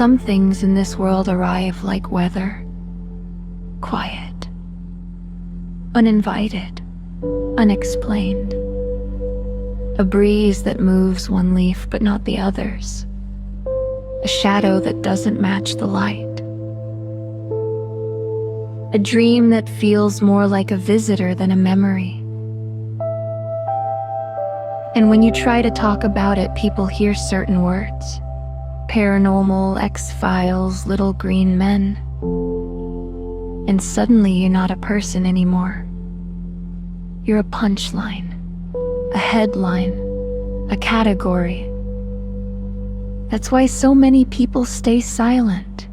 Some things in this world arrive like weather, quiet, uninvited, unexplained. A breeze that moves one leaf but not the others. A shadow that doesn't match the light. A dream that feels more like a visitor than a memory. And when you try to talk about it, people hear certain words. Paranormal, X-Files, little green men. And suddenly you're not a person anymore. You're a punchline, a headline, a category. That's why so many people stay silent.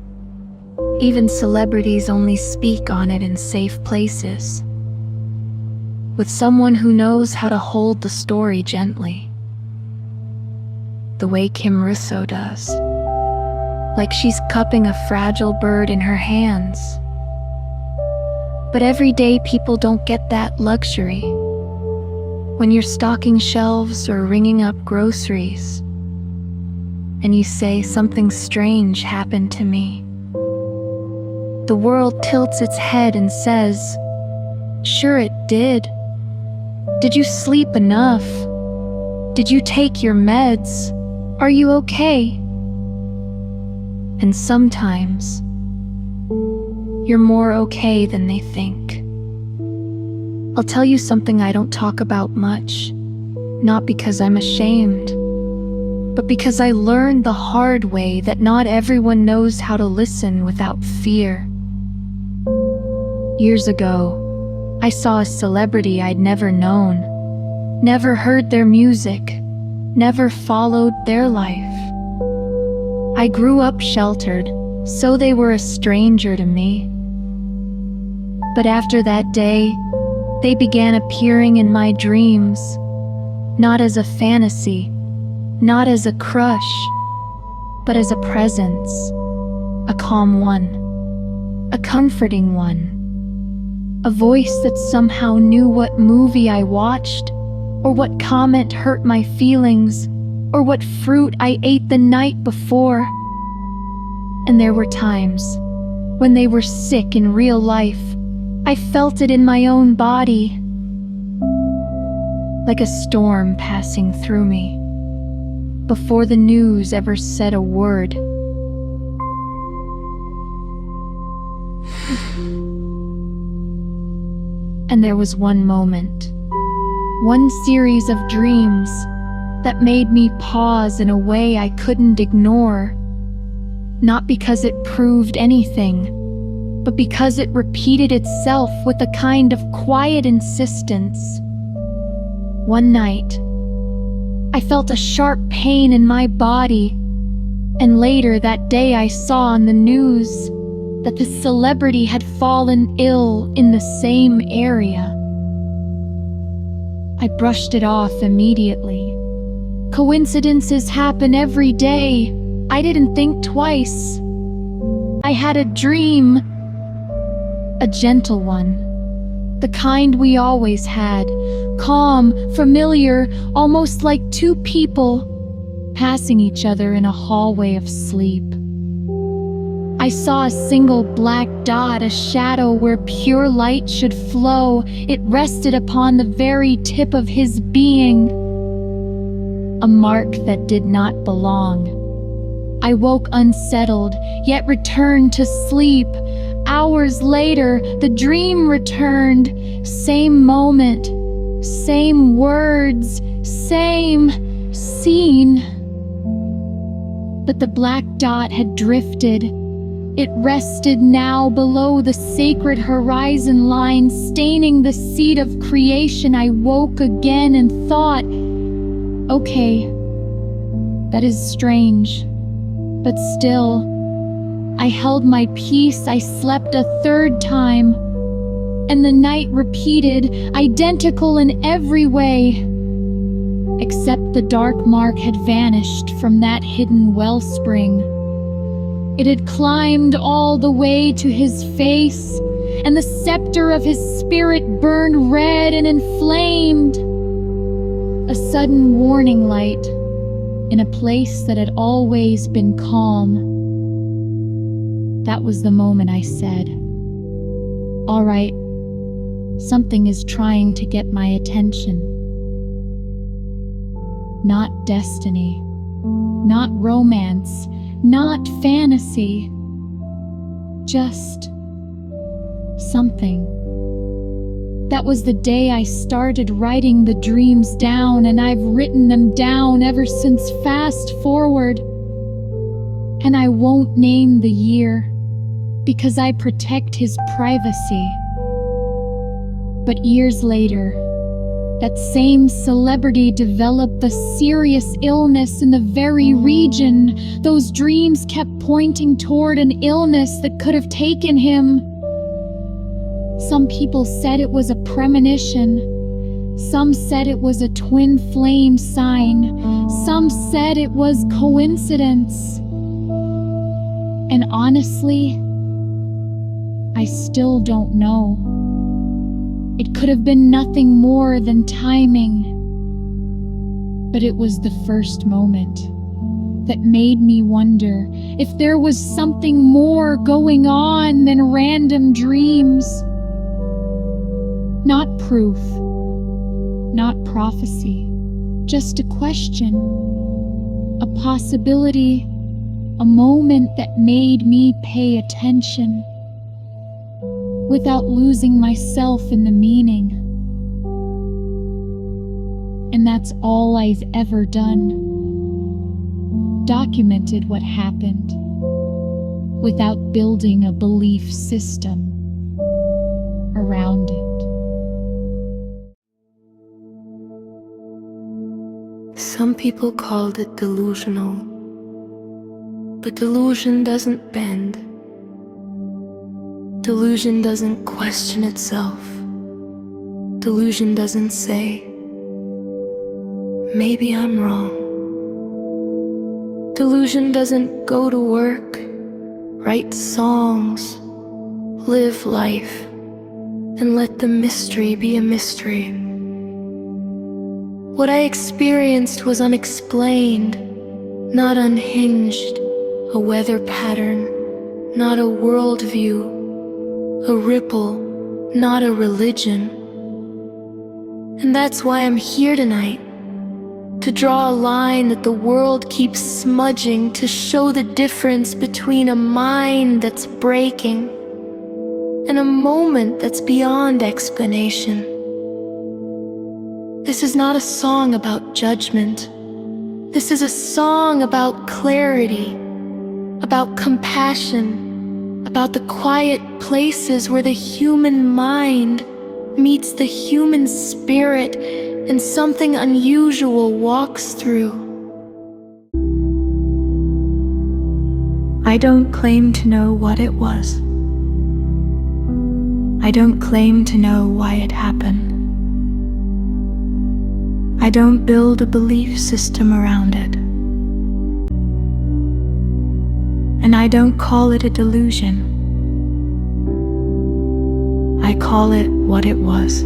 Even celebrities only speak on it in safe places, with someone who knows how to hold the story gently. The way Kim Russo does. Like she's cupping a fragile bird in her hands. But everyday people don't get that luxury. When you're stocking shelves or ringing up groceries, and you say something strange happened to me, the world tilts its head and says, "Sure it did. Did you sleep enough? Did you take your meds? Are you okay?" And sometimes, you're more okay than they think. I'll tell you something I don't talk about much, not because I'm ashamed, but because I learned the hard way that not everyone knows how to listen without fear. Years ago, I saw a celebrity I'd never known, never heard their music, never followed their life. I grew up sheltered, so they were a stranger to me. But after that day, they began appearing in my dreams, not as a fantasy, not as a crush, but as a presence, a calm one, a comforting one. A voice that somehow knew what movie I watched, or what comment hurt my feelings, or what fruit I ate the night before. And there were times when they were sick in real life. I felt it in my own body, like a storm passing through me, before the news ever said a word. And there was one moment, one series of dreams that made me pause in a way I couldn't ignore. Not because it proved anything, but because it repeated itself with a kind of quiet insistence. One night, I felt a sharp pain in my body, and later that day I saw on the news that the celebrity had fallen ill in the same area. I brushed it off immediately. Coincidences happen every day. I didn't think twice. I had a dream, a gentle one, the kind we always had, calm, familiar, almost like two people passing each other in a hallway of sleep. I saw a single black dot, a shadow where pure light should flow. It rested upon the very tip of his being, a mark that did not belong. I woke unsettled, yet returned to sleep. Hours later, the dream returned. Same moment, same words, same scene. But the black dot had drifted. It rested now below the sacred horizon line, staining the seed of creation. I woke again and thought, okay, that is strange. But still, I held my peace. I slept a third time, and the night repeated, identical in every way, except the dark mark had vanished from that hidden wellspring. It had climbed all the way to his face, and the scepter of his spirit burned red and inflamed. A sudden warning light in a place that had always been calm. That was the moment I said, "All right, something is trying to get my attention." Not destiny, not romance, not fantasy, just something. That was the day I started writing the dreams down, and I've written them down ever since. Fast forward, and I won't name the year because I protect his privacy. But years later, that same celebrity developed a serious illness in the very region. Those dreams kept pointing toward an illness that could have taken him. Some people said it was a premonition. Some said it was a twin flame sign. Some said it was coincidence. And honestly, I still don't know. It could have been nothing more than timing. But it was the first moment that made me wonder if there was something more going on than random dreams. Not proof, not prophecy, just a question, a possibility, a moment that made me pay attention without losing myself in the meaning. And that's all I've ever done. Documented what happened without building a belief system around it. Some people called it delusional, but delusion doesn't bend. Delusion doesn't question itself. Delusion doesn't say, maybe I'm wrong. Delusion doesn't go to work, write songs, live life, and let the mystery be a mystery. What I experienced was unexplained, not unhinged, a weather pattern, not a worldview, a ripple, not a religion. And that's why I'm here tonight, to draw a line that the world keeps smudging, to show the difference between a mind that's breaking and a moment that's beyond explanation. This is not a song about judgment. This is a song about clarity, about compassion, about the quiet places where the human mind meets the human spirit and something unusual walks through. I don't claim to know what it was. I don't claim to know why it happened. I don't build a belief system around it. And I don't call it a delusion. I call it what it was.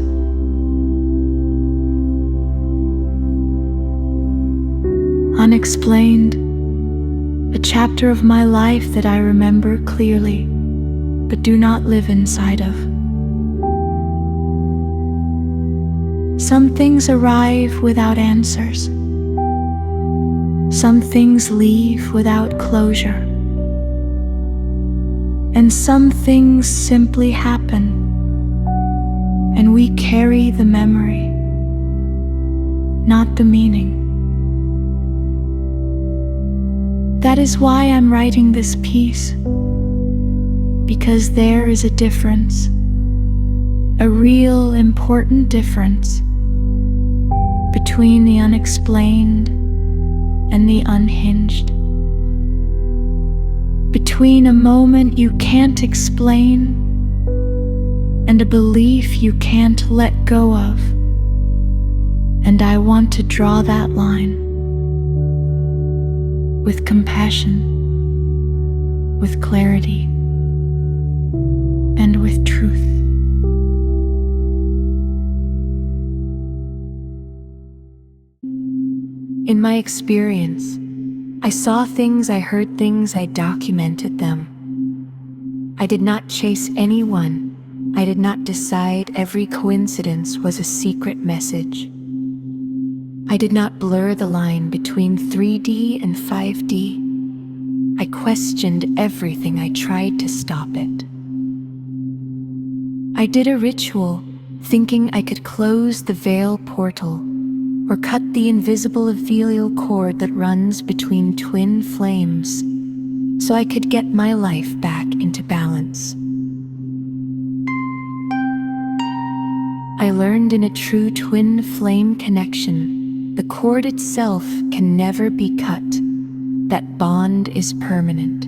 Unexplained, a chapter of my life that I remember clearly, but do not live inside of. Some things arrive without answers. Some things leave without closure. And some things simply happen, and we carry the memory, not the meaning. That is why I'm writing this piece, because there is a difference, a real important difference between the unexplained and the unhinged. Between a moment you can't explain and a belief you can't let go of. And I want to draw that line with compassion, with clarity, and with truth. In my experience, I saw things, I heard things, I documented them. I did not chase anyone. I did not decide every coincidence was a secret message. I did not blur the line between 3D and 5D. I questioned everything. I tried to stop it. I did a ritual, thinking I could close the veil portal or cut the invisible ethereal cord that runs between twin flames so I could get my life back into balance. I learned in a true twin flame connection, the cord itself can never be cut. That bond is permanent.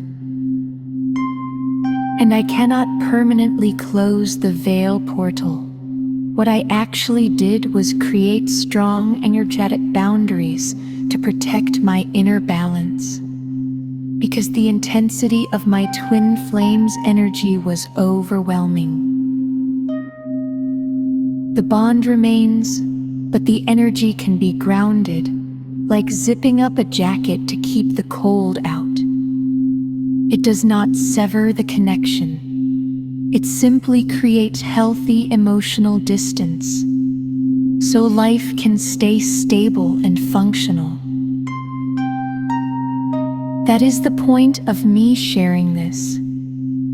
And I cannot permanently close the veil portal. What I actually did was create strong energetic boundaries to protect my inner balance. Because the intensity of my twin flame's energy was overwhelming. The bond remains, but the energy can be grounded, like zipping up a jacket to keep the cold out. It does not sever the connection. It simply creates healthy emotional distance, so life can stay stable and functional. That is the point of me sharing this.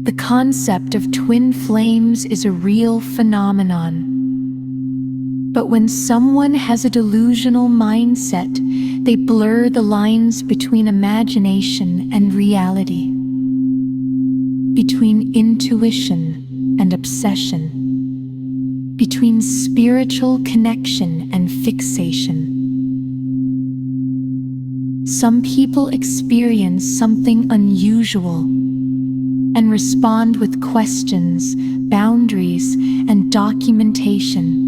The concept of twin flames is a real phenomenon. But when someone has a delusional mindset, they blur the lines between imagination and reality, between intuition and obsession, between spiritual connection and fixation. Some people experience something unusual and respond with questions, boundaries, and documentation.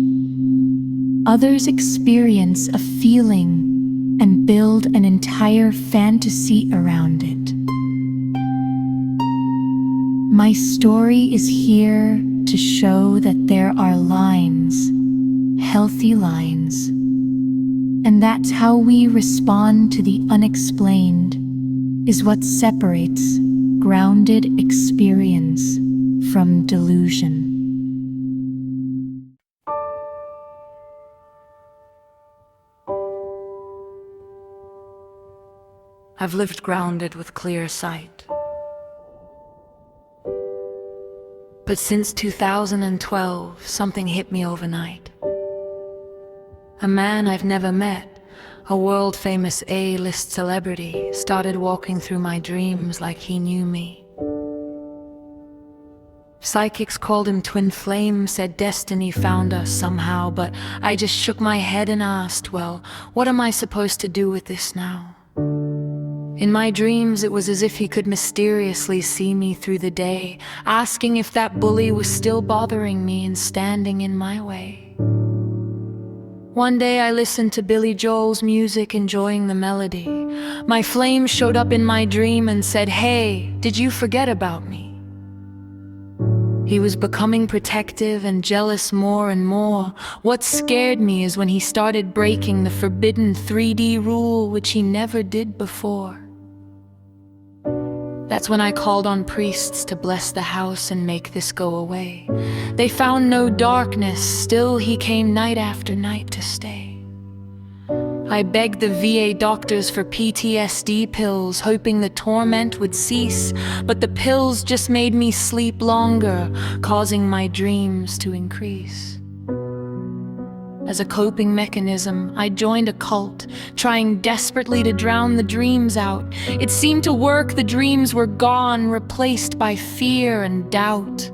Others experience a feeling and build an entire fantasy around it. My story is here to show that there are lines, healthy lines, and that's how we respond to the unexplained, is what separates grounded experience from delusion. I've lived grounded with clear sight. But since 2012, something hit me overnight. A man I've never met, a world-famous A-list celebrity, started walking through my dreams like he knew me. Psychics called him Twin Flame, said destiny found us somehow, but I just shook my head and asked, well, what am I supposed to do with this now? In my dreams, it was as if he could mysteriously see me through the day, asking if that bully was still bothering me and standing in my way. One day I listened to Billy Joel's music, enjoying the melody. My flame showed up in my dream and said, "Hey, did you forget about me?" He was becoming protective and jealous more and more. What scared me is when he started breaking the forbidden 3D rule, which he never did before. That's when I called on priests to bless the house and make this go away. They found no darkness, still he came night after night to stay. I begged the VA doctors for PTSD pills, hoping the torment would cease, but the pills just made me sleep longer, causing my dreams to increase. As a coping mechanism, I joined a cult, trying desperately to drown the dreams out. It seemed to work. The dreams were gone, replaced by fear and doubt.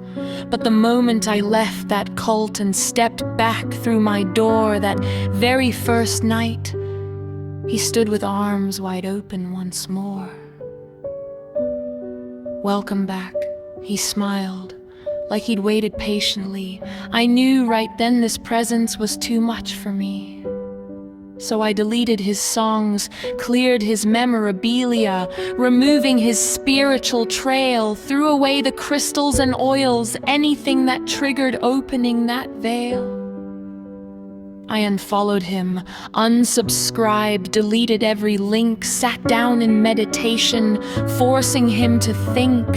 But the moment I left that cult and stepped back through my door that very first night, he stood with arms wide open once more. "Welcome back," he smiled, like he'd waited patiently. I knew right then this presence was too much for me. So I deleted his songs, cleared his memorabilia, removing his spiritual trail, threw away the crystals and oils, anything that triggered opening that veil. I unfollowed him, unsubscribed, deleted every link, sat down in meditation, forcing him to think.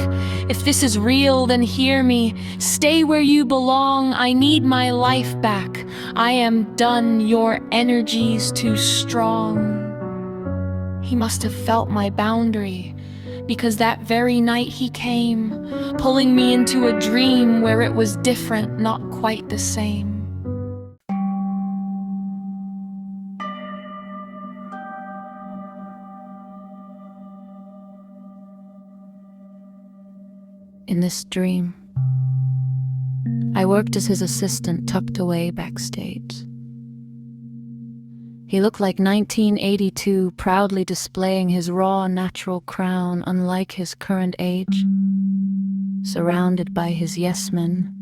If this is real, then hear me. Stay where you belong. I need my life back. I am done. Your energy's too strong. He must have felt my boundary, because that very night he came, pulling me into a dream where it was different, not quite the same. In this dream, I worked as his assistant tucked away backstage. He looked like 1982, proudly displaying his raw, natural crown, unlike his current age, surrounded by his yes-men,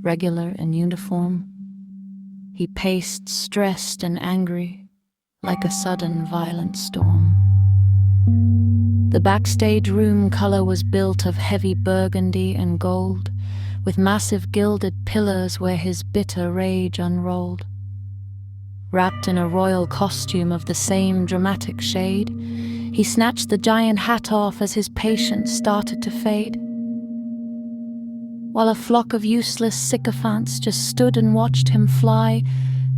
regular in uniform. He paced, stressed and angry, like a sudden violent storm. The backstage room color was built of heavy burgundy and gold, with massive gilded pillars where his bitter rage unrolled. Wrapped in a royal costume of the same dramatic shade, he snatched the giant hat off as his patience started to fade, while a flock of useless sycophants just stood and watched him fly,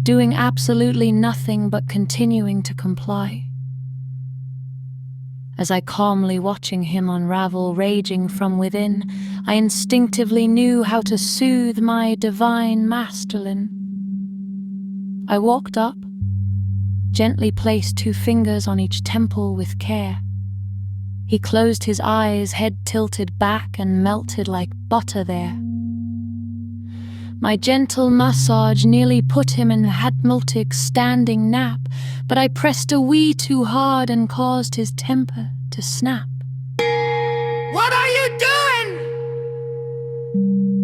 doing absolutely nothing but continuing to comply. As I calmly watching him unravel, raging from within, I instinctively knew how to soothe my divine masterlin. I walked up, gently placed 2 fingers on each temple with care. He closed his eyes, head tilted back, and melted like butter there. My gentle massage nearly put him in a hypnotic standing nap, but I pressed a wee too hard and caused his temper to snap. What are you doing?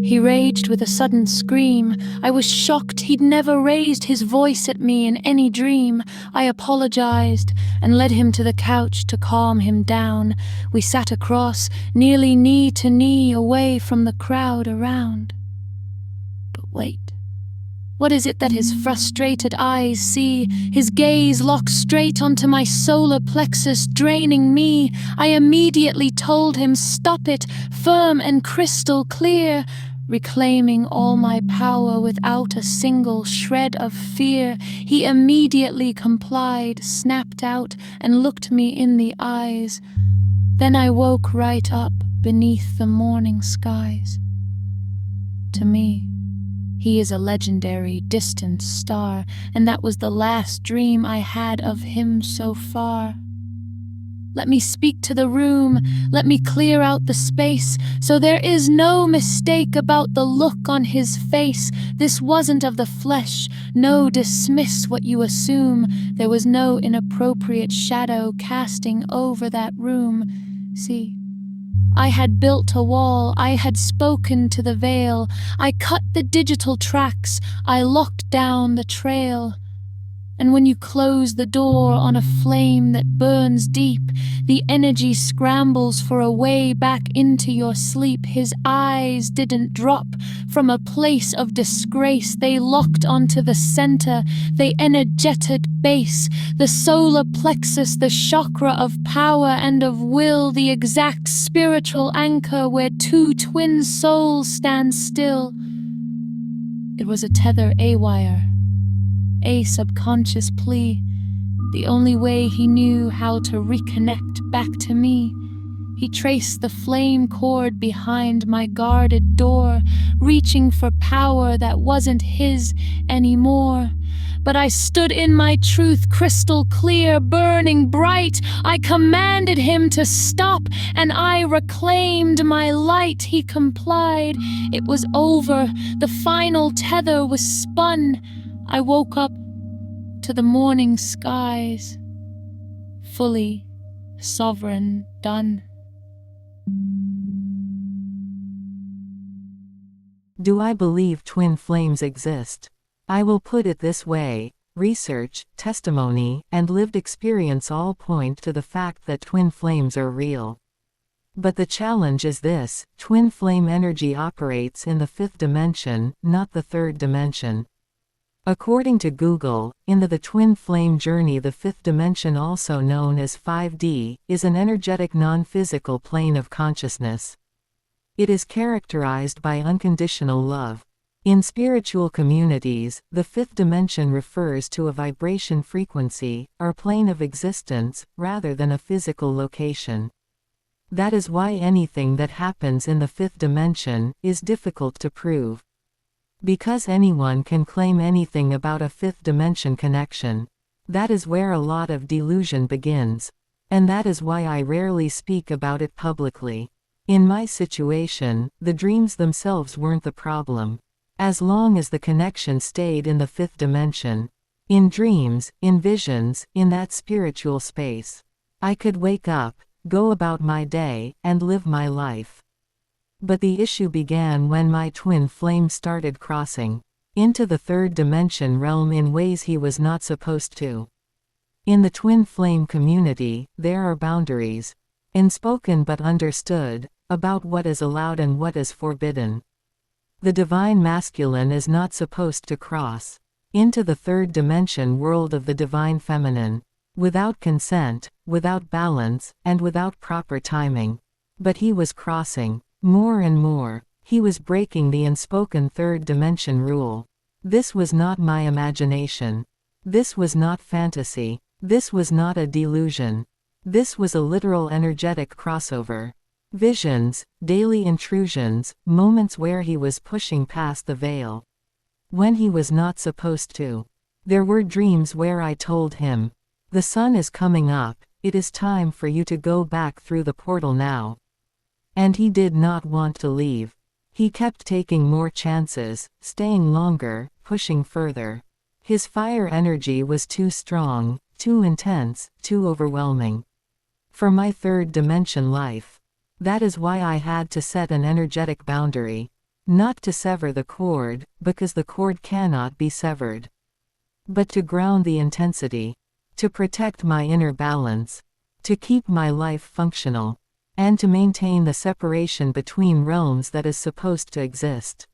He raged with a sudden scream. I was shocked he'd never raised his voice at me in any dream. I apologized and led him to the couch to calm him down. We sat across, nearly knee to knee, away from the crowd around. Wait, what is it that his frustrated eyes see? His gaze locks straight onto my solar plexus, draining me. I immediately told him, stop it, firm and crystal clear, reclaiming all my power without a single shred of fear. He immediately complied, snapped out, and looked me in the eyes. Then I woke right up beneath the morning skies. To me, he is a legendary, distant star, and that was the last dream I had of him so far. Let me speak to the room, let me clear out the space, so there is no mistake about the look on his face. This wasn't of the flesh, no, dismiss what you assume. There was no inappropriate shadow casting over that room. See, I had built a wall, I had spoken to the veil, I cut the digital tracks, I locked down the trail. And when you close the door on a flame that burns deep, the energy scrambles for a way back into your sleep. His eyes didn't drop from a place of disgrace. They locked onto the center, the energetic base, the solar plexus, the chakra of power and of will, the exact spiritual anchor where 2 twin souls stand still. It was a tether, a wire, a subconscious plea, the only way he knew how to reconnect back to me. He traced the flame cord behind my guarded door, reaching for power that wasn't his anymore. But I stood in my truth, crystal clear, burning bright. I commanded him to stop, and I reclaimed my light. He complied. It was over. The final tether was spun. I woke up to the morning skies, fully sovereign, done. Do I believe twin flames exist? I will put it this way: research, testimony, and lived experience all point to the fact that twin flames are real. But the challenge is this: twin flame energy operates in the 5th dimension, not the 3rd dimension. According to Google, in the twin flame journey, the fifth dimension, also known as 5D, is an energetic non-physical plane of consciousness. It is characterized by unconditional love. In spiritual communities, the fifth dimension refers to a vibration frequency, or plane of existence, rather than a physical location. That is why anything that happens in the fifth dimension is difficult to prove. Because anyone can claim anything about a fifth dimension connection. That is where a lot of delusion begins. And that is why I rarely speak about it publicly. In my situation, the dreams themselves weren't the problem. As long as the connection stayed in the fifth dimension. In dreams, in visions, in that spiritual space. I could wake up, go about my day, and live my life. But the issue began when my twin flame started crossing into the third dimension realm in ways he was not supposed to. In the twin flame community, there are boundaries, unspoken but understood, about what is allowed and what is forbidden. The divine masculine is not supposed to cross into the third dimension world of the divine feminine, without consent, without balance, and without proper timing. But he was crossing. More and more, he was breaking the unspoken third dimension rule. This was not my imagination. This was not fantasy. This was not a delusion. This was a literal energetic crossover. Visions, daily intrusions, moments where he was pushing past the veil. When he was not supposed to. There were dreams where I told him, "The sun is coming up, it is time for you to go back through the portal now." And he did not want to leave. He kept taking more chances, staying longer, pushing further. His fire energy was too strong, too intense, too overwhelming. For my third dimension life. That is why I had to set an energetic boundary. Not to sever the cord, because the cord cannot be severed. But to ground the intensity. To protect my inner balance. To keep my life functional. And to maintain the separation between realms that is supposed to exist.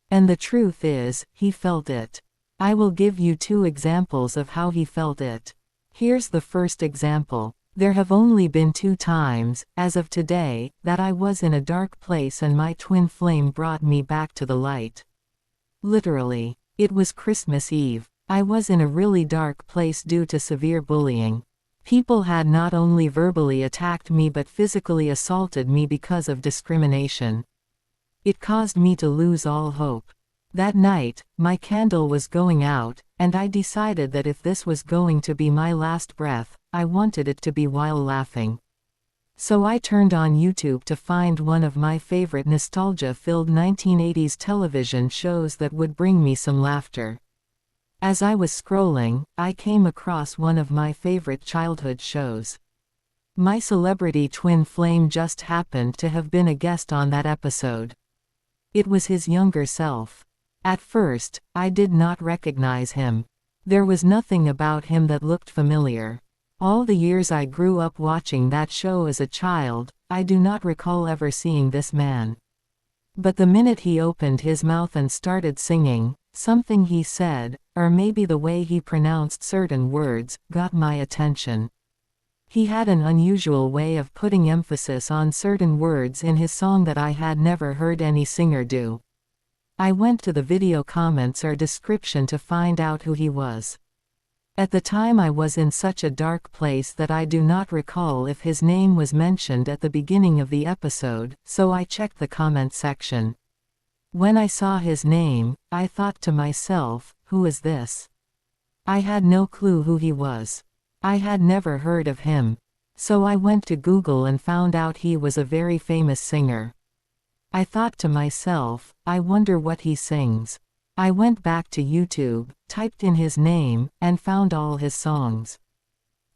And the truth is, he felt it. I will give you 2 examples of how he felt it. Here's the first example. There have only been 2 times, as of today, that I was in a dark place and my twin flame brought me back to the light. Literally. It was Christmas Eve. I was in a really dark place due to severe bullying. People had not only verbally attacked me but physically assaulted me because of discrimination. It caused me to lose all hope. That night, my candle was going out, and I decided that if this was going to be my last breath, I wanted it to be while laughing. So I turned on YouTube to find one of my favorite nostalgia-filled 1980s television shows that would bring me some laughter. As I was scrolling, I came across one of my favorite childhood shows. My celebrity twin flame just happened to have been a guest on that episode. It was his younger self. At first, I did not recognize him. There was nothing about him that looked familiar. All the years I grew up watching that show as a child, I do not recall ever seeing this man. But the minute he opened his mouth and started singing, something he said, or maybe the way he pronounced certain words, got my attention. He had an unusual way of putting emphasis on certain words in his song that I had never heard any singer do. I went to the video comments or description to find out who he was. At the time I was in such a dark place that I do not recall if his name was mentioned at the beginning of the episode, so I checked the comment section. When I saw his name, I thought to myself, who is this? I had no clue who he was. I had never heard of him. So I went to Google and found out he was a very famous singer. I thought to myself, I wonder what he sings. I went back to YouTube, typed in his name, and found all his songs.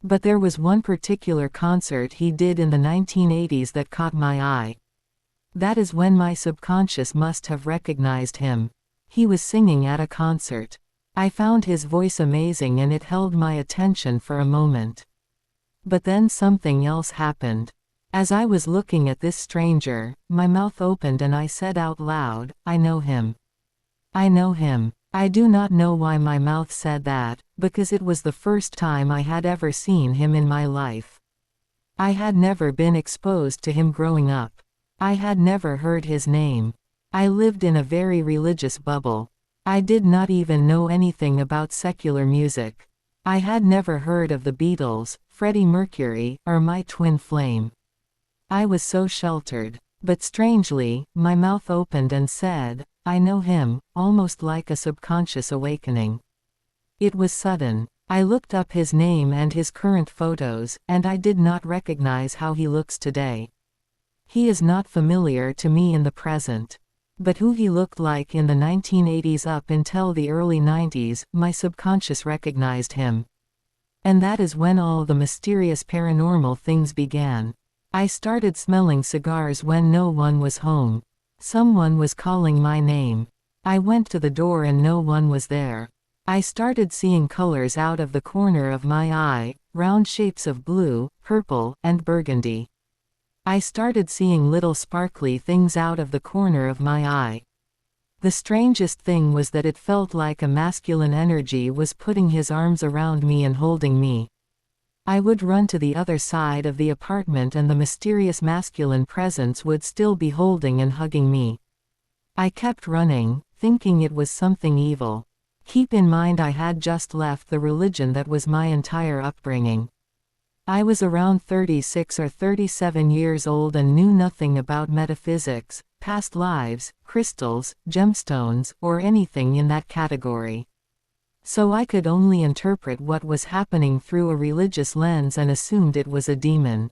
But there was one particular concert he did in the 1980s that caught my eye. That is when my subconscious must have recognized him. He was singing at a concert. I found his voice amazing and it held my attention for a moment. But then something else happened. As I was looking at this stranger, my mouth opened and I said out loud, I know him. I know him. I do not know why my mouth said that, because it was the first time I had ever seen him in my life. I had never been exposed to him growing up. I had never heard his name. I lived in a very religious bubble. I did not even know anything about secular music. I had never heard of the Beatles, Freddie Mercury, or my twin flame. I was so sheltered. But strangely, my mouth opened and said, "I know him," almost like a subconscious awakening. It was sudden. I looked up his name and his current photos, and I did not recognize how he looks today. He is not familiar to me in the present. But who he looked like in the 1980s up until the early 90s, my subconscious recognized him. And that is when all the mysterious paranormal things began. I started smelling cigars when no one was home. Someone was calling my name. I went to the door and no one was there. I started seeing colors out of the corner of my eye, round shapes of blue, purple, and burgundy. I started seeing little sparkly things out of the corner of my eye. The strangest thing was that it felt like a masculine energy was putting his arms around me and holding me. I would run to the other side of the apartment and the mysterious masculine presence would still be holding and hugging me. I kept running, thinking it was something evil. Keep in mind I had just left the religion that was my entire upbringing. I was around 36 or 37 years old and knew nothing about metaphysics, past lives, crystals, gemstones, or anything in that category. So I could only interpret what was happening through a religious lens and assumed it was a demon.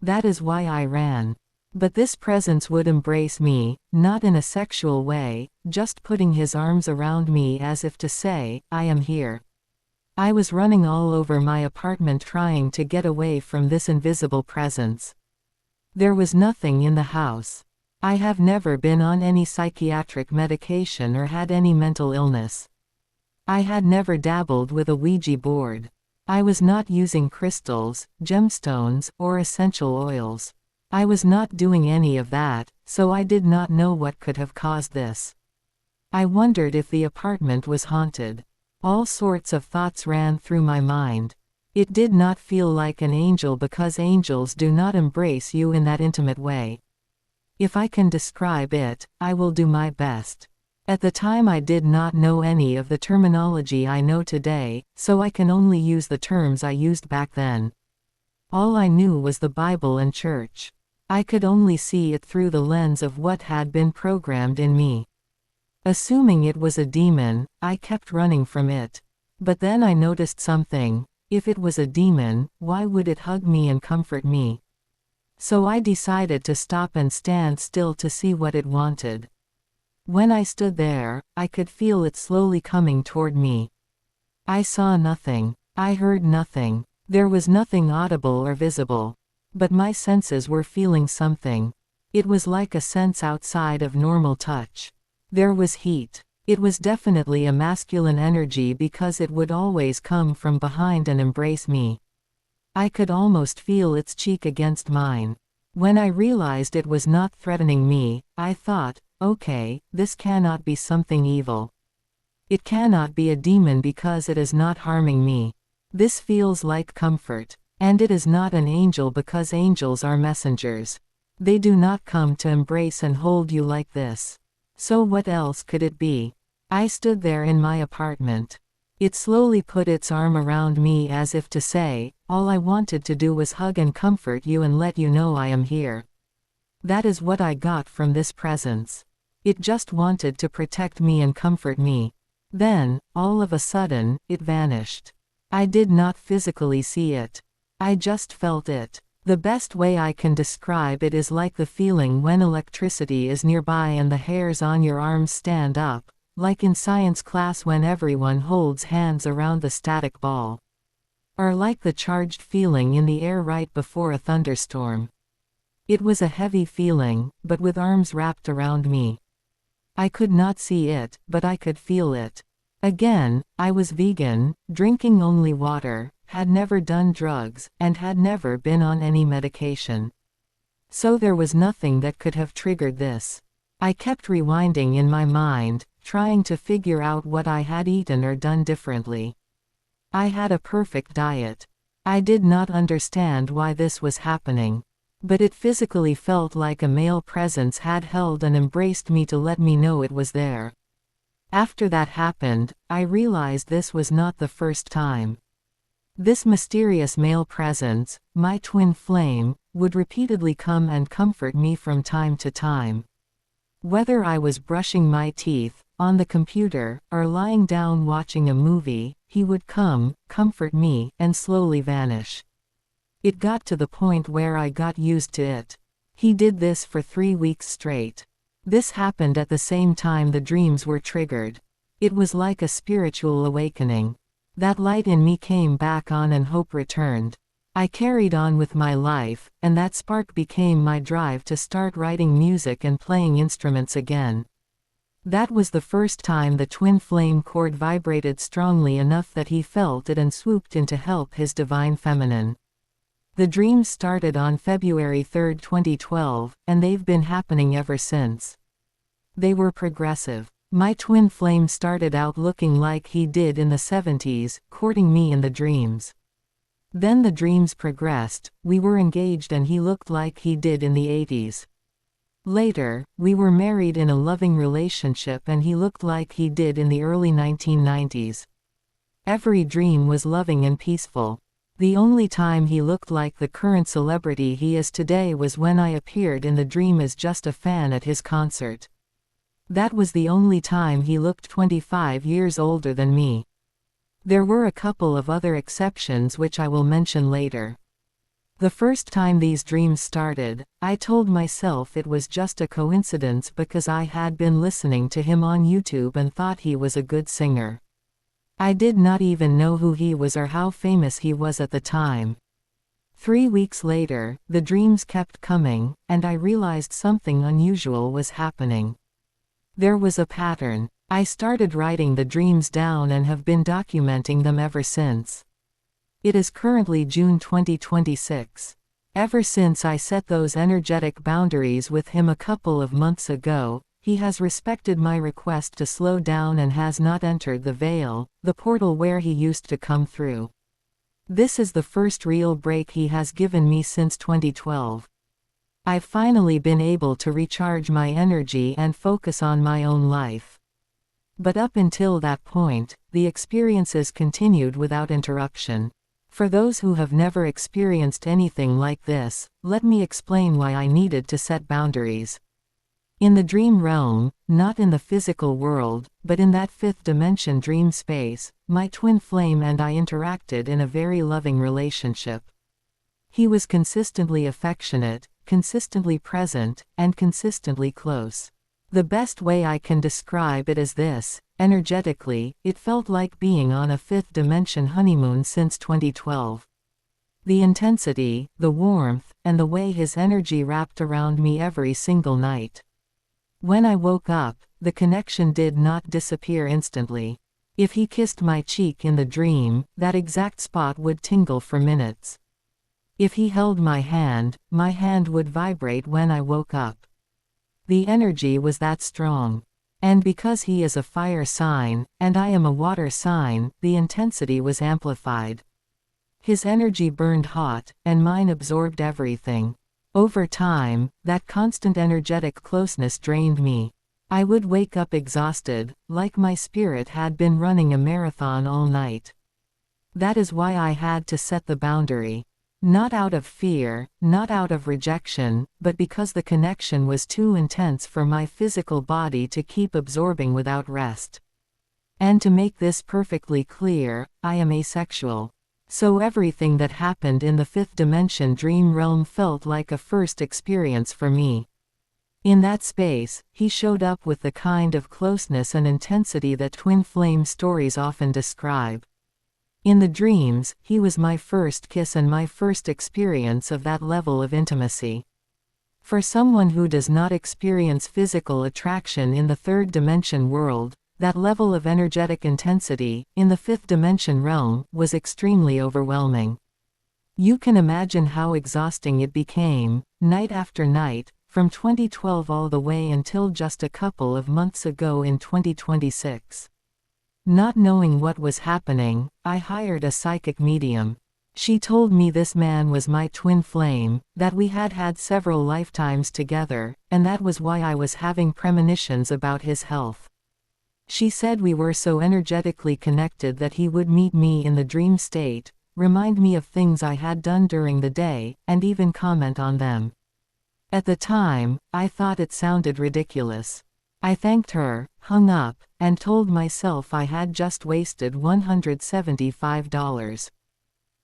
That is why I ran. But this presence would embrace me, not in a sexual way, just putting his arms around me as if to say, "I am here." I was running all over my apartment trying to get away from this invisible presence. There was nothing in the house. I have never been on any psychiatric medication or had any mental illness. I had never dabbled with a Ouija board. I was not using crystals, gemstones, or essential oils. I was not doing any of that, so I did not know what could have caused this. I wondered if the apartment was haunted. All sorts of thoughts ran through my mind. It did not feel like an angel because angels do not embrace you in that intimate way. If I can describe it, I will do my best. At the time I did not know any of the terminology I know today, so I can only use the terms I used back then. All I knew was the Bible and church. I could only see it through the lens of what had been programmed in me. Assuming it was a demon, I kept running from it. But then I noticed something. If it was a demon, why would it hug me and comfort me? So I decided to stop and stand still to see what it wanted. When I stood there, I could feel it slowly coming toward me. I saw nothing. I heard nothing. There was nothing audible or visible. But my senses were feeling something. It was like a sense outside of normal touch. There was heat. It was definitely a masculine energy because it would always come from behind and embrace me. I could almost feel its cheek against mine. When I realized it was not threatening me, I thought, okay, this cannot be something evil. It cannot be a demon because it is not harming me. This feels like comfort. And it is not an angel because angels are messengers. They do not come to embrace and hold you like this. So what else could it be? I stood there in my apartment. It slowly put its arm around me as if to say, all I wanted to do was hug and comfort you and let you know I am here. That is what I got from this presence. It just wanted to protect me and comfort me. Then, all of a sudden, it vanished. I did not physically see it. I just felt it. The best way I can describe it is like the feeling when electricity is nearby and the hairs on your arms stand up, like in science class when everyone holds hands around the static ball. Or like the charged feeling in the air right before a thunderstorm. It was a heavy feeling, but with arms wrapped around me. I could not see it, but I could feel it. Again, I was vegan, drinking only water, had never done drugs, and had never been on any medication. So there was nothing that could have triggered this. I kept rewinding in my mind, trying to figure out what I had eaten or done differently. I had a perfect diet. I did not understand why this was happening. But it physically felt like a male presence had held and embraced me to let me know it was there. After that happened, I realized this was not the first time. This mysterious male presence, my twin flame, would repeatedly come and comfort me from time to time. Whether I was brushing my teeth, on the computer, or lying down watching a movie, he would come, comfort me, and slowly vanish. It got to the point where I got used to it. He did this for 3 weeks straight. This happened at the same time the dreams were triggered. It was like a spiritual awakening. That light in me came back on and hope returned. I carried on with my life, and that spark became my drive to start writing music and playing instruments again. That was the first time the twin flame cord vibrated strongly enough that he felt it and swooped in to help his divine feminine. The dreams started on February 3, 2012, and they've been happening ever since. They were progressive. My twin flame started out looking like he did in the 70s, courting me in the dreams. Then the dreams progressed, we were engaged and he looked like he did in the 80s. Later, we were married in a loving relationship and he looked like he did in the early 1990s. Every dream was loving and peaceful. The only time he looked like the current celebrity he is today was when I appeared in the dream as just a fan at his concert. That was the only time he looked 25 years older than me. There were a couple of other exceptions which I will mention later. The first time these dreams started, I told myself it was just a coincidence because I had been listening to him on YouTube and thought he was a good singer. I did not even know who he was or how famous he was at the time. 3 weeks later, the dreams kept coming, and I realized something unusual was happening. There was a pattern. I started writing the dreams down and have been documenting them ever since. It is currently June 2026. Ever since I set those energetic boundaries with him a couple of months ago, he has respected my request to slow down and has not entered the veil, the portal where he used to come through. This is the first real break he has given me since 2012. I've finally been able to recharge my energy and focus on my own life. But up until that point, the experiences continued without interruption. For those who have never experienced anything like this, let me explain why I needed to set boundaries. In the dream realm, not in the physical world, but in that fifth dimension dream space, my twin flame and I interacted in a very loving relationship. He was consistently affectionate, consistently present, and consistently close. The best way I can describe it is this: energetically, it felt like being on a fifth dimension honeymoon since 2012. The intensity, the warmth, and the way his energy wrapped around me every single night. When I woke up, the connection did not disappear instantly. If he kissed my cheek in the dream, that exact spot would tingle for minutes. If he held my hand would vibrate when I woke up. The energy was that strong. And because he is a fire sign, and I am a water sign, the intensity was amplified. His energy burned hot, and mine absorbed everything. Over time, that constant energetic closeness drained me. I would wake up exhausted, like my spirit had been running a marathon all night. That is why I had to set the boundary. Not out of fear, not out of rejection, but because the connection was too intense for my physical body to keep absorbing without rest. And to make this perfectly clear, I am asexual. So everything that happened in the fifth dimension dream realm felt like a first experience for me. In that space, he showed up with the kind of closeness and intensity that twin flame stories often describe. In the dreams, he was my first kiss and my first experience of that level of intimacy. For someone who does not experience physical attraction in the third dimension world, that level of energetic intensity, in the fifth dimension realm, was extremely overwhelming. You can imagine how exhausting it became, night after night, from 2012 all the way until just a couple of months ago in 2026. Not knowing what was happening, I hired a psychic medium. She told me this man was my twin flame, that we had had several lifetimes together, and that was why I was having premonitions about his health. She said we were so energetically connected that he would meet me in the dream state, remind me of things I had done during the day, and even comment on them. At the time, I thought it sounded ridiculous. I thanked her, hung up, and told myself I had just wasted $175.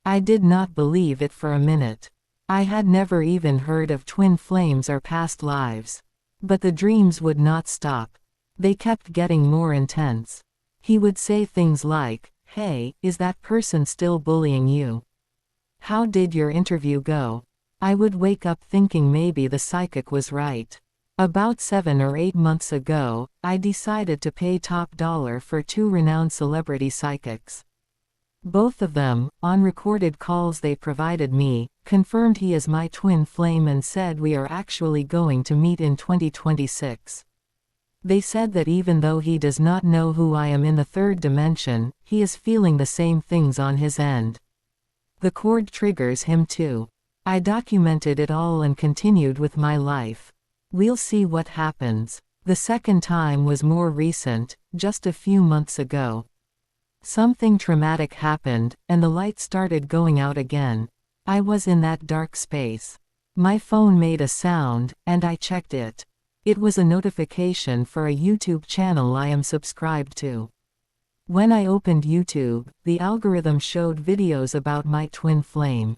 I did not believe it for a minute. I had never even heard of twin flames or past lives. But the dreams would not stop. They kept getting more intense. He would say things like, "Hey, is that person still bullying you? How did your interview go?" I would wake up thinking maybe the psychic was right. About 7 or 8 months ago, I decided to pay top dollar for 2 renowned celebrity psychics. Both of them, on recorded calls they provided me, confirmed he is my twin flame and said we are actually going to meet in 2026. They said that even though he does not know who I am in the third dimension, he is feeling the same things on his end. The cord triggers him too. I documented it all and continued with my life. We'll see what happens. The second time was more recent, just a few months ago. Something traumatic happened, and the light started going out again. I was in that dark space. My phone made a sound, and I checked it. It was a notification for a YouTube channel I am subscribed to. When I opened YouTube, the algorithm showed videos about my twin flame.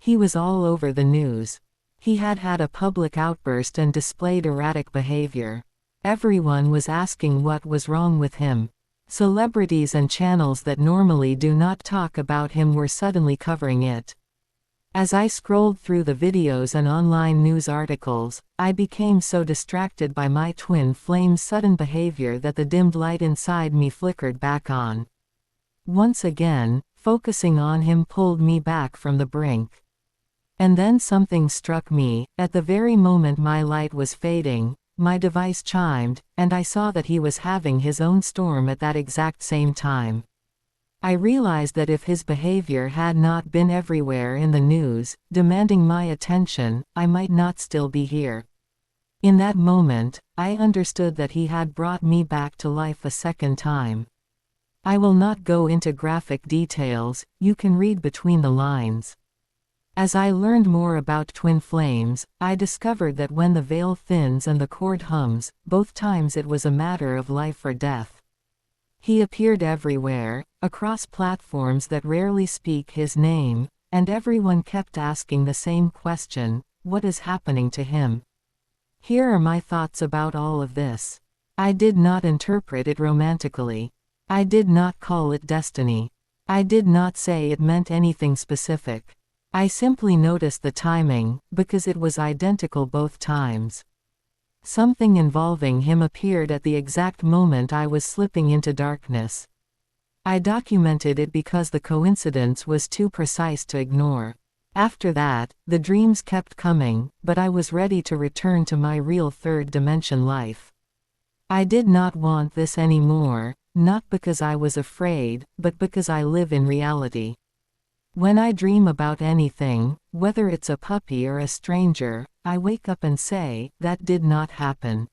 He was all over the news. He had had a public outburst and displayed erratic behavior. Everyone was asking what was wrong with him. Celebrities and channels that normally do not talk about him were suddenly covering it. As I scrolled through the videos and online news articles, I became so distracted by my twin flame's sudden behavior that the dimmed light inside me flickered back on. Once again, focusing on him pulled me back from the brink. And then something struck me. At the very moment my light was fading, my device chimed, and I saw that he was having his own storm at that exact same time. I realized that if his behavior had not been everywhere in the news, demanding my attention, I might not still be here. In that moment, I understood that he had brought me back to life a second time. I will not go into graphic details, you can read between the lines. As I learned more about twin flames, I discovered that when the veil thins and the cord hums, both times it was a matter of life or death. He appeared everywhere, across platforms that rarely speak his name, and everyone kept asking the same question: what is happening to him? Here are my thoughts about all of this. I did not interpret it romantically. I did not call it destiny. I did not say it meant anything specific. I simply noticed the timing, because it was identical both times. Something involving him appeared at the exact moment I was slipping into darkness. I documented it because the coincidence was too precise to ignore. After that, the dreams kept coming, but I was ready to return to my real third dimension life. I did not want this anymore, not because I was afraid, but because I live in reality. When I dream about anything, whether it's a puppy or a stranger, I wake up and say, that did not happen.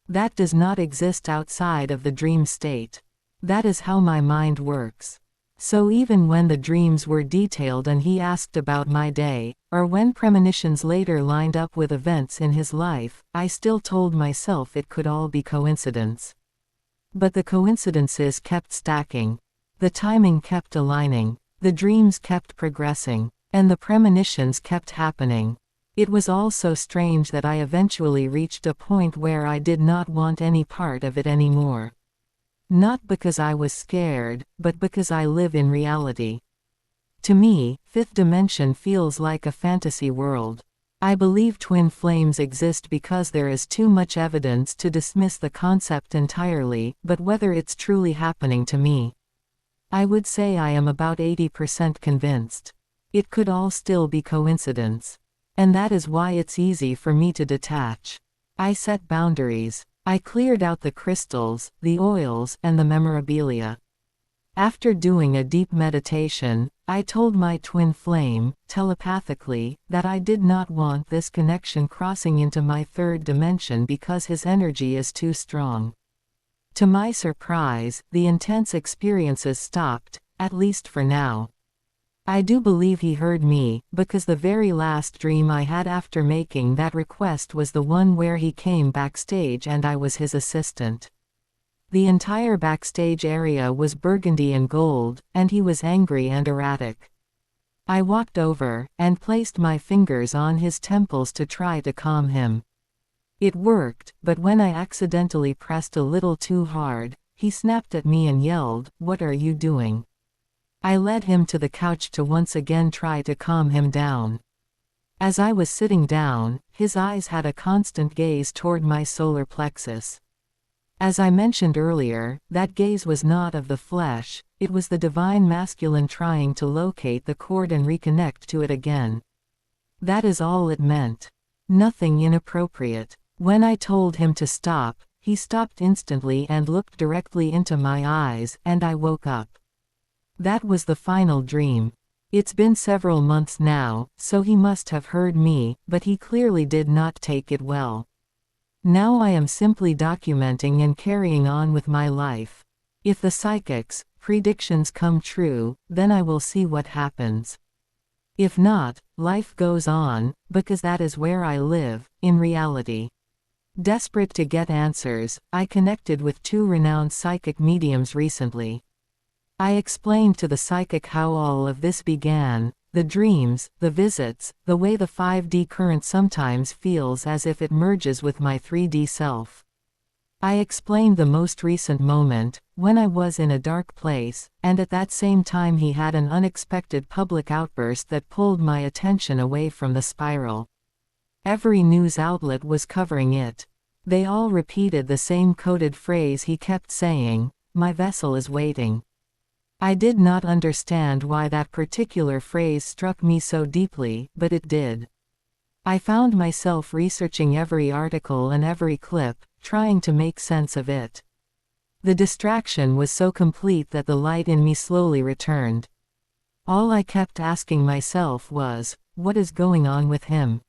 That does not exist outside of the dream state. That is how my mind works. So even when the dreams were detailed and he asked about my day, or when premonitions later lined up with events in his life, I still told myself it could all be coincidence. But the coincidences kept stacking. The timing kept aligning. The dreams kept progressing, and the premonitions kept happening. It was all so strange that I eventually reached a point where I did not want any part of it anymore. Not because I was scared, but because I live in reality. To me, fifth dimension feels like a fantasy world. I believe twin flames exist because there is too much evidence to dismiss the concept entirely, but whether it's truly happening to me, I would say I am about 80% convinced. It could all still be coincidence. And that is why it's easy for me to detach. I set boundaries. I cleared out the crystals, the oils, and the memorabilia. After doing a deep meditation, I told my twin flame, telepathically, that I did not want this connection crossing into my third dimension because his energy is too strong. To my surprise, the intense experiences stopped, at least for now. I do believe he heard me, because the very last dream I had after making that request was the one where he came backstage and I was his assistant. The entire backstage area was burgundy and gold, and he was angry and erratic. I walked over, and placed my fingers on his temples to try to calm him. It worked, but when I accidentally pressed a little too hard, he snapped at me and yelled, "What are you doing?" I led him to the couch to once again try to calm him down. As I was sitting down, his eyes had a constant gaze toward my solar plexus. As I mentioned earlier, that gaze was not of the flesh, it was the divine masculine trying to locate the cord and reconnect to it again. That is all it meant. Nothing inappropriate. When I told him to stop, he stopped instantly and looked directly into my eyes, and I woke up. That was the final dream. It's been several months now, so he must have heard me, but he clearly did not take it well. Now I am simply documenting and carrying on with my life. If the psychic's predictions come true, then I will see what happens. If not, life goes on, because that is where I live, in reality. Desperate to get answers, I connected with two renowned psychic mediums recently. I explained to the psychic how all of this began, the dreams, the visits, the way the 5D current sometimes feels as if it merges with my 3D self. I explained the most recent moment, when I was in a dark place, and at that same time he had an unexpected public outburst that pulled my attention away from the spiral. Every news outlet was covering it. They all repeated the same coded phrase he kept saying, "My vessel is waiting." I did not understand why that particular phrase struck me so deeply, but it did. I found myself researching every article and every clip, trying to make sense of it. The distraction was so complete that the light in me slowly returned. All I kept asking myself was, what is going on with him?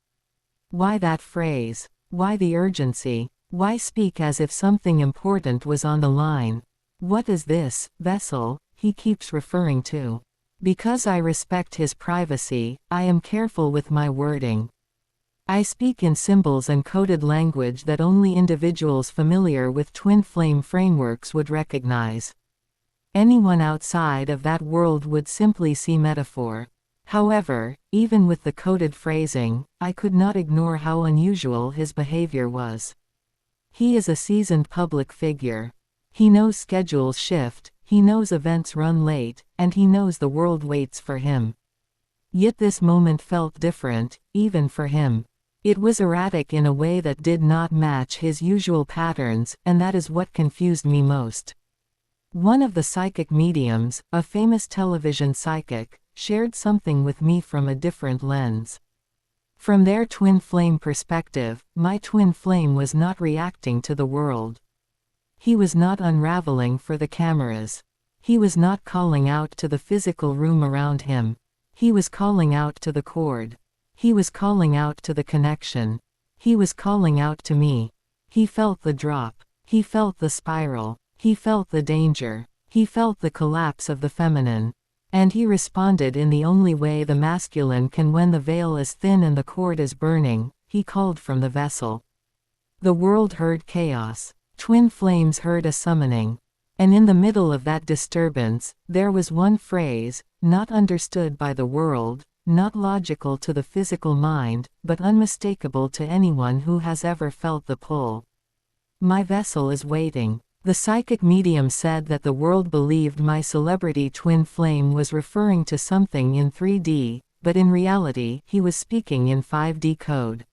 Why that phrase? Why the urgency? Why speak as if something important was on the line? What is this vessel he keeps referring to? Because I respect his privacy, I am careful with my wording. I speak in symbols and coded language that only individuals familiar with twin flame frameworks would recognize. Anyone outside of that world would simply see metaphor. However, even with the coded phrasing, I could not ignore how unusual his behavior was. He is a seasoned public figure. He knows schedules shift, he knows events run late, and he knows the world waits for him. Yet this moment felt different, even for him. It was erratic in a way that did not match his usual patterns, and that is what confused me most. One of the psychic mediums, a famous television psychic, shared something with me from a different lens. From their twin flame perspective, my twin flame was not reacting to the world. He was not unraveling for the cameras. He was not calling out to the physical room around him. He was calling out to the cord. He was calling out to the connection. He was calling out to me. He felt the drop. He felt the spiral. He felt the danger. He felt the collapse of the feminine. And he responded in the only way the masculine can when the veil is thin and the cord is burning. He called from the vessel. The world heard chaos. Twin flames heard a summoning. And in the middle of that disturbance, there was one phrase, not understood by the world, not logical to the physical mind, but unmistakable to anyone who has ever felt the pull. My vessel is waiting. The psychic medium said that the world believed my celebrity twin flame was referring to something in 3D, but in reality, he was speaking in 5D code.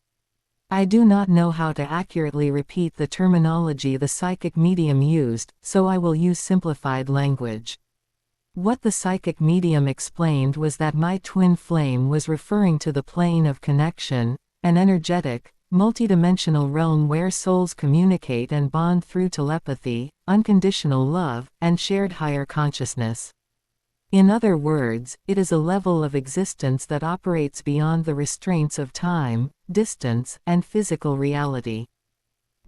I do not know how to accurately repeat the terminology the psychic medium used, so I will use simplified language. What the psychic medium explained was that my twin flame was referring to the plane of connection, an energetic, multidimensional realm where souls communicate and bond through telepathy, unconditional love, and shared higher consciousness. In other words, it is a level of existence that operates beyond the restraints of time, distance, and physical reality.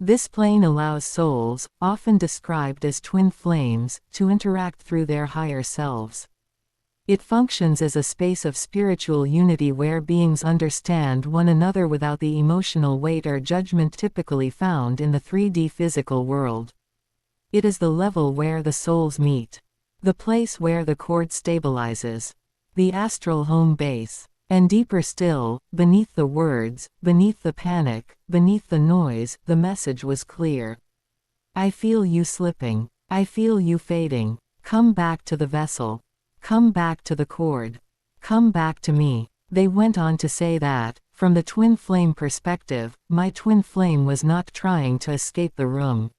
This plane allows souls, often described as twin flames, to interact through their higher selves. It functions as a space of spiritual unity where beings understand one another without the emotional weight or judgment typically found in the 3D physical world. It is the level where the souls meet. The place where the cord stabilizes. The astral home base. And deeper still, beneath the words, beneath the panic, beneath the noise, the message was clear. I feel you slipping. I feel you fading. Come back to the vessel. Come back to the cord. Come back to me. They went on to say that, from the twin flame perspective, my twin flame was not trying to escape the room.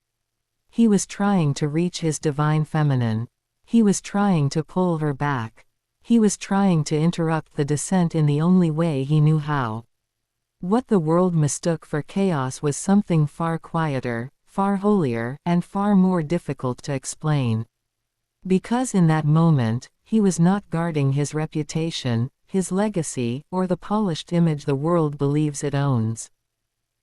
He was trying to reach his divine feminine. He was trying to pull her back. He was trying to interrupt the descent in the only way he knew how. What the world mistook for chaos was something far quieter, far holier, and far more difficult to explain. Because in that moment, he was not guarding his reputation, his legacy, or the polished image the world believes it owns.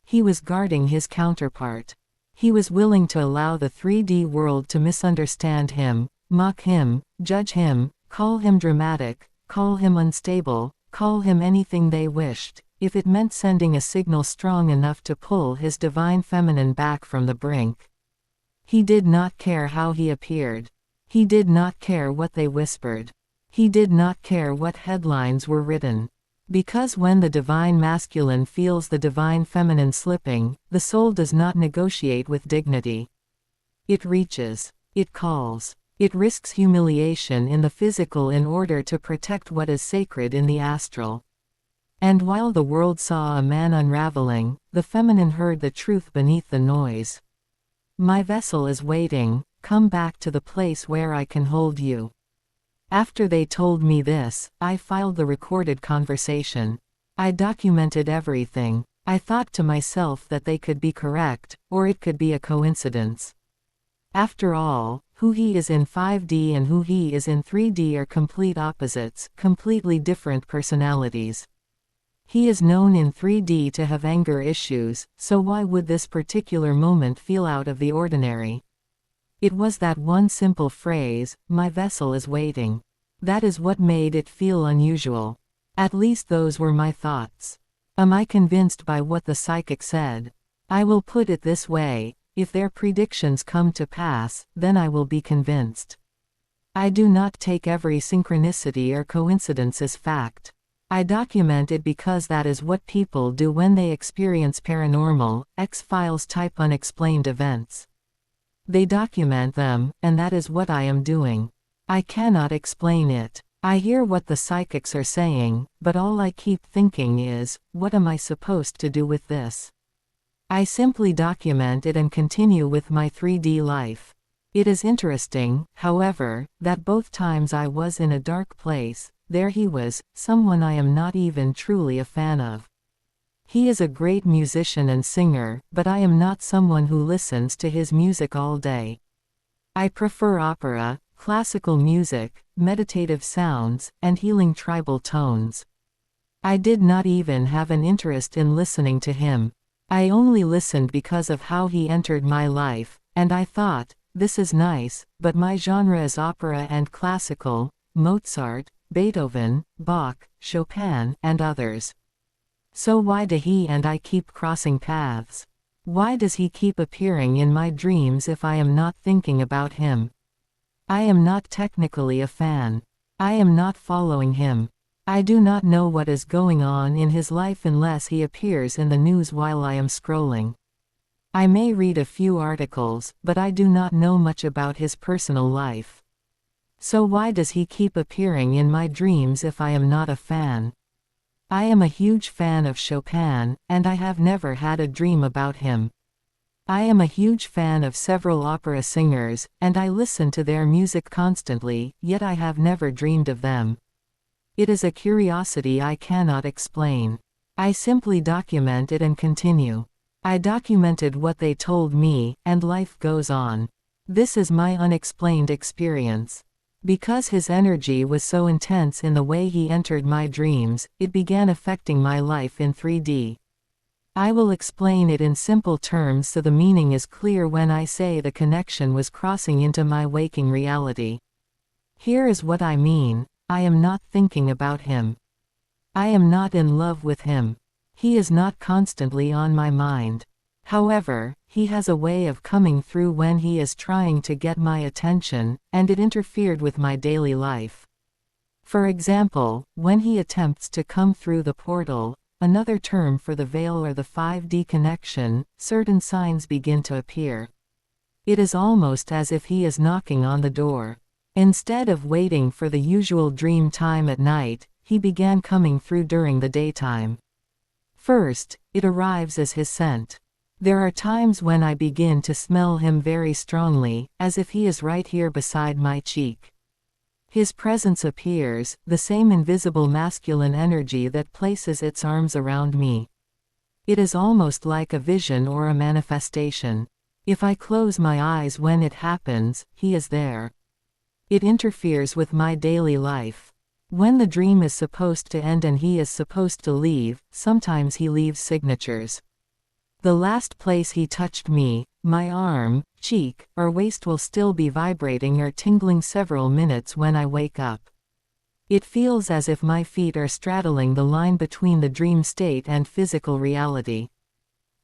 He was guarding his counterpart. He was willing to allow the 3D world to misunderstand him, mock him, judge him, call him dramatic, call him unstable, call him anything they wished, if it meant sending a signal strong enough to pull his divine feminine back from the brink. He did not care how he appeared. He did not care what they whispered. He did not care what headlines were written. Because when the divine masculine feels the divine feminine slipping, the soul does not negotiate with dignity. It reaches. It calls. It risks humiliation in the physical in order to protect what is sacred in the astral. And while the world saw a man unraveling, the feminine heard the truth beneath the noise. My vessel is waiting, come back to the place where I can hold you. After they told me this, I filed the recorded conversation. I documented everything. I thought to myself that they could be correct, or it could be a coincidence. After all, who he is in 5D and who he is in 3D are complete opposites, completely different personalities. He is known in 3D to have anger issues, so why would this particular moment feel out of the ordinary? It was that one simple phrase, my vessel is waiting. That is what made it feel unusual. At least those were my thoughts. Am I convinced by what the psychic said? I will put it this way. If their predictions come to pass, then I will be convinced. I do not take every synchronicity or coincidence as fact. I document it because that is what people do when they experience paranormal, X-Files type unexplained events. They document them, and that is what I am doing. I cannot explain it. I hear what the psychics are saying, but all I keep thinking is, what am I supposed to do with this? I simply document it and continue with my 3D life. It is interesting, however, that both times I was in a dark place, there he was, someone I am not even truly a fan of. He is a great musician and singer, but I am not someone who listens to his music all day. I prefer opera, classical music, meditative sounds, and healing tribal tones. I did not even have an interest in listening to him. I only listened because of how he entered my life, and I thought, this is nice, but my genre is opera and classical, Mozart, Beethoven, Bach, Chopin, and others. So why do he and I keep crossing paths? Why does he keep appearing in my dreams if I am not thinking about him? I am not technically a fan. I am not following him. I do not know what is going on in his life unless he appears in the news while I am scrolling. I may read a few articles, but I do not know much about his personal life. So why does he keep appearing in my dreams if I am not a fan? I am a huge fan of Chopin, and I have never had a dream about him. I am a huge fan of several opera singers, and I listen to their music constantly, yet I have never dreamed of them. It is a curiosity I cannot explain. I simply document it and continue. I documented what they told me, and life goes on. This is my unexplained experience. Because his energy was so intense in the way he entered my dreams, it began affecting my life in 3D. I will explain it in simple terms so the meaning is clear when I say the connection was crossing into my waking reality. Here is what I mean. I am not thinking about him. I am not in love with him. He is not constantly on my mind. However, he has a way of coming through when he is trying to get my attention, and it interfered with my daily life. For example, when he attempts to come through the portal, another term for the veil or the 5D connection, certain signs begin to appear. It is almost as if he is knocking on the door. Instead of waiting for the usual dream time at night, he began coming through during the daytime. First, it arrives as his scent. There are times when I begin to smell him very strongly, as if he is right here beside my cheek. His presence appears, the same invisible masculine energy that places its arms around me. It is almost like a vision or a manifestation. If I close my eyes when it happens, he is there. It interferes with my daily life. When the dream is supposed to end and he is supposed to leave, sometimes he leaves signatures. The last place he touched me, my arm, cheek, or waist will still be vibrating or tingling several minutes when I wake up. It feels as if my feet are straddling the line between the dream state and physical reality.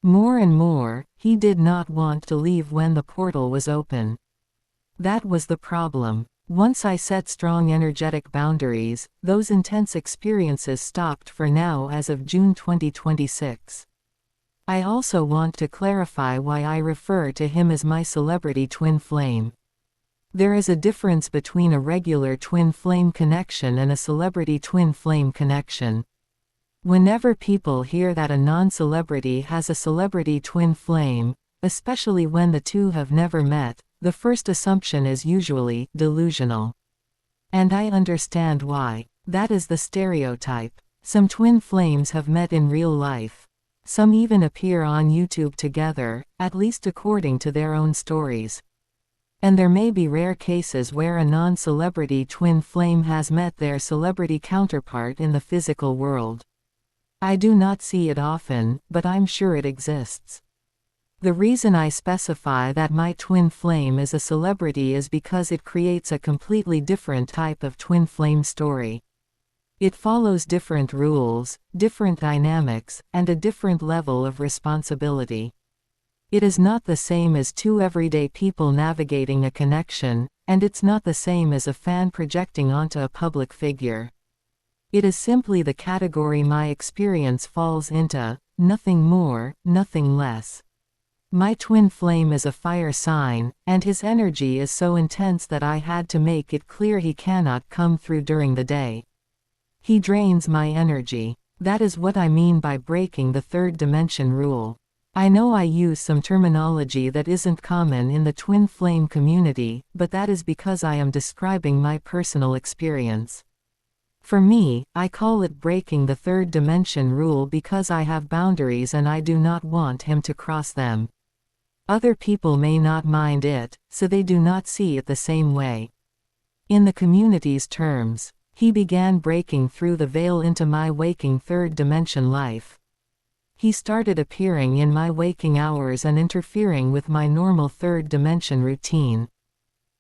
More and more, he did not want to leave when the portal was open. That was the problem. Once I set strong energetic boundaries, those intense experiences stopped for now as of June 2026. I also want to clarify why I refer to him as my celebrity twin flame. There is a difference between a regular twin flame connection and a celebrity twin flame connection. Whenever people hear that a non-celebrity has a celebrity twin flame, especially when the two have never met, the first assumption is usually delusional. And I understand why. That is the stereotype. Some twin flames have met in real life. Some even appear on YouTube together, at least according to their own stories. And there may be rare cases where a non-celebrity twin flame has met their celebrity counterpart in the physical world. I do not see it often, but I'm sure it exists. The reason I specify that my twin flame is a celebrity is because it creates a completely different type of twin flame story. It follows different rules, different dynamics, and a different level of responsibility. It is not the same as two everyday people navigating a connection, and it's not the same as a fan projecting onto a public figure. It is simply the category my experience falls into, nothing more, nothing less. My twin flame is a fire sign, and his energy is so intense that I had to make it clear he cannot come through during the day. He drains my energy. That is what I mean by breaking the third dimension rule. I know I use some terminology that isn't common in the twin flame community, but that is because I am describing my personal experience. For me, I call it breaking the third dimension rule because I have boundaries and I do not want him to cross them. Other people may not mind it, so they do not see it the same way. In the community's terms, he began breaking through the veil into my waking third dimension life. He started appearing in my waking hours and interfering with my normal third dimension routine.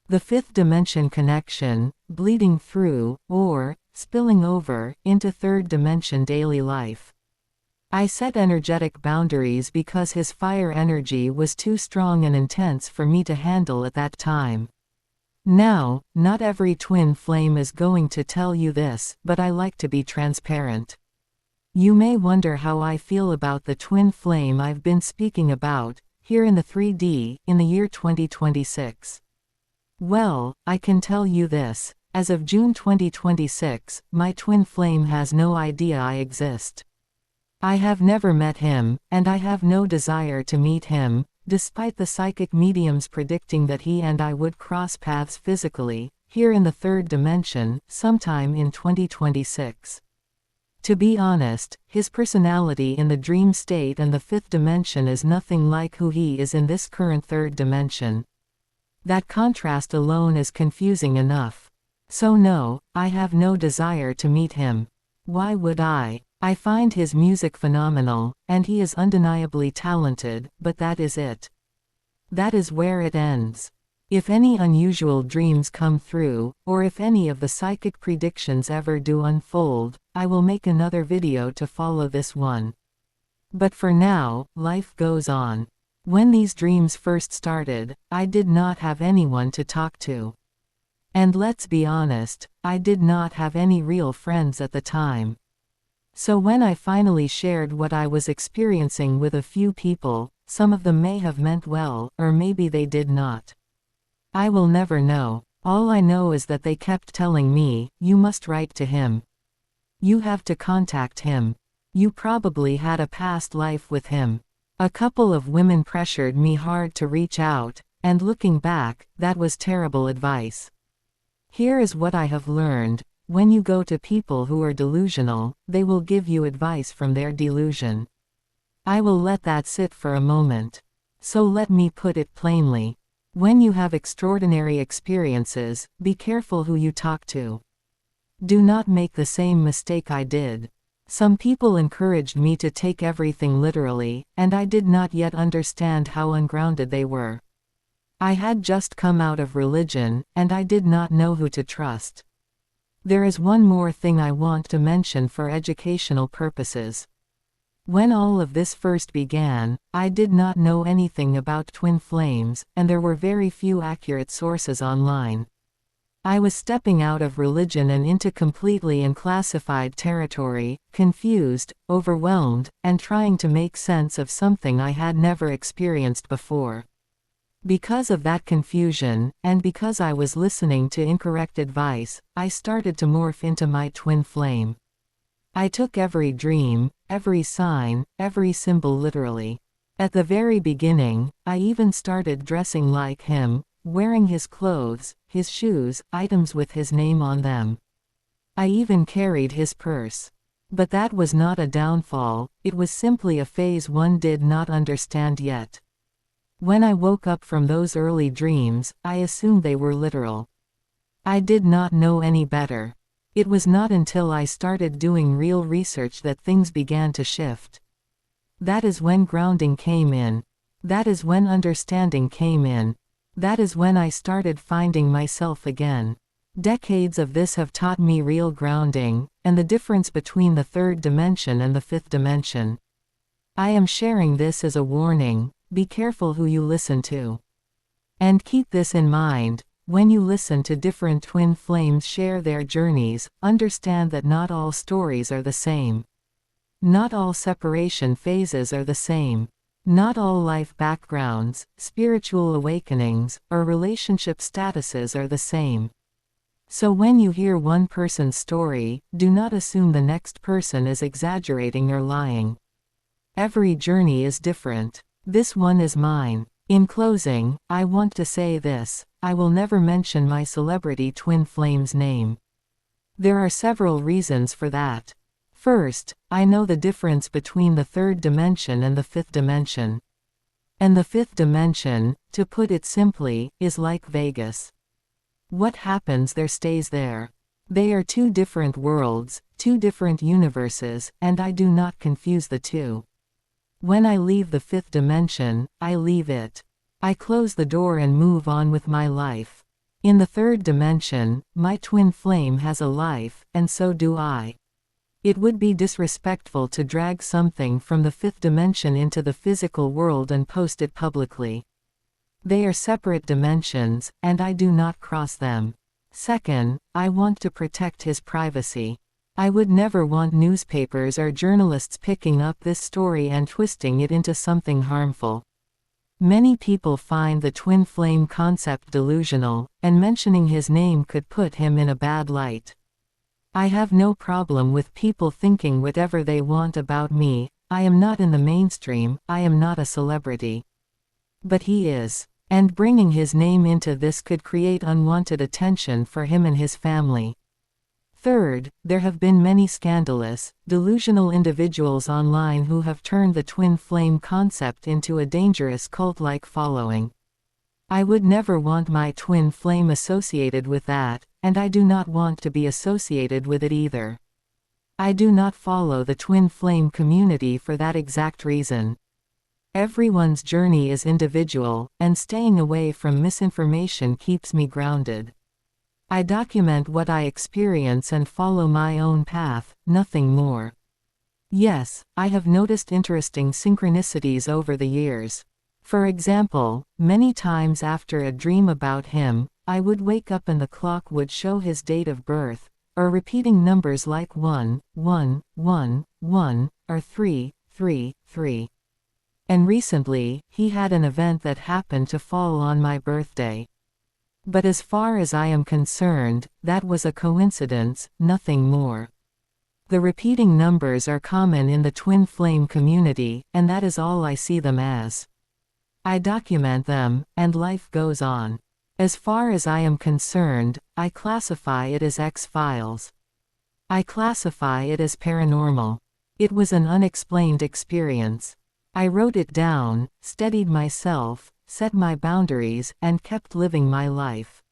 The fifth dimension connection, bleeding through, or spilling over, into third dimension daily life. I set energetic boundaries because his fire energy was too strong and intense for me to handle at that time. Now, not every twin flame is going to tell you this, but I like to be transparent. You may wonder how I feel about the twin flame I've been speaking about, here in the 3D, in the year 2026. Well, I can tell you this, as of June 2026, my twin flame has no idea I exist. I have never met him, and I have no desire to meet him, Despite the psychic mediums predicting that he and I would cross paths physically, here in the third dimension, sometime in 2026. To be honest, his personality in the dream state and the fifth dimension is nothing like who he is in this current third dimension. That contrast alone is confusing enough. So no, I have no desire to meet him. Why would I? I find his music phenomenal, and he is undeniably talented, but that is it. That is where it ends. If any unusual dreams come through, or if any of the psychic predictions ever do unfold, I will make another video to follow this one. But for now, life goes on. When these dreams first started, I did not have anyone to talk to. And let's be honest, I did not have any real friends at the time. So when I finally shared what I was experiencing with a few people, some of them may have meant well, or maybe they did not. I will never know. All I know is that they kept telling me, you must write to him. You have to contact him. You probably had a past life with him. A couple of women pressured me hard to reach out, and looking back, that was terrible advice. Here is what I have learned: when you go to people who are delusional, they will give you advice from their delusion. I will let that sit for a moment. So let me put it plainly. When you have extraordinary experiences, be careful who you talk to. Do not make the same mistake I did. Some people encouraged me to take everything literally, and I did not yet understand how ungrounded they were. I had just come out of religion, and I did not know who to trust. There is one more thing I want to mention for educational purposes. When all of this first began, I did not know anything about twin flames, and there were very few accurate sources online. I was stepping out of religion and into completely unclassified territory, confused, overwhelmed, and trying to make sense of something I had never experienced before. Because of that confusion, and because I was listening to incorrect advice, I started to morph into my twin flame. I took every dream, every sign, every symbol literally. At the very beginning, I even started dressing like him, wearing his clothes, his shoes, items with his name on them. I even carried his purse. But that was not a downfall, it was simply a phase one did not understand yet. When I woke up from those early dreams, I assumed they were literal. I did not know any better. It was not until I started doing real research that things began to shift. That is when grounding came in. That is when understanding came in. That is when I started finding myself again. Decades of this have taught me real grounding, and the difference between the third dimension and the fifth dimension. I am sharing this as a warning: be careful who you listen to. And keep this in mind: when you listen to different twin flames share their journeys, understand that not all stories are the same. Not all separation phases are the same. Not all life backgrounds, spiritual awakenings, or relationship statuses are the same. So when you hear one person's story, do not assume the next person is exaggerating or lying. Every journey is different. This one is mine. In closing, I want to say this: I will never mention my celebrity twin flame's name. There are several reasons for that. First, I know the difference between the third dimension and the fifth dimension. And the fifth dimension, to put it simply, is like Vegas. What happens there stays there. They are two different worlds, two different universes, and I do not confuse the two. When I leave the fifth dimension, I leave it. I close the door and move on with my life. In the third dimension, my twin flame has a life, and so do I. It would be disrespectful to drag something from the fifth dimension into the physical world and post it publicly. They are separate dimensions, and I do not cross them. Second, I want to protect his privacy. I would never want newspapers or journalists picking up this story and twisting it into something harmful. Many people find the twin flame concept delusional, and mentioning his name could put him in a bad light. I have no problem with people thinking whatever they want about me. I am not in the mainstream, I am not a celebrity. But he is. And bringing his name into this could create unwanted attention for him and his family. Third, there have been many scandalous, delusional individuals online who have turned the twin flame concept into a dangerous cult-like following. I would never want my twin flame associated with that, and I do not want to be associated with it either. I do not follow the twin flame community for that exact reason. Everyone's journey is individual, and staying away from misinformation keeps me grounded. I document what I experience and follow my own path, nothing more. Yes, I have noticed interesting synchronicities over the years. For example, many times after a dream about him, I would wake up and the clock would show his date of birth, or repeating numbers like 1, 1, 1, 1, or 3, 3, 3. And recently, he had an event that happened to fall on my birthday. But as far as I am concerned, that was a coincidence, nothing more. The repeating numbers are common in the twin flame community, and that is all I see them as. I document them, and life goes on. As far as I am concerned, I classify it as X-Files. I classify it as paranormal. It was an unexplained experience. I wrote it down, steadied myself, set my boundaries, and kept living my life.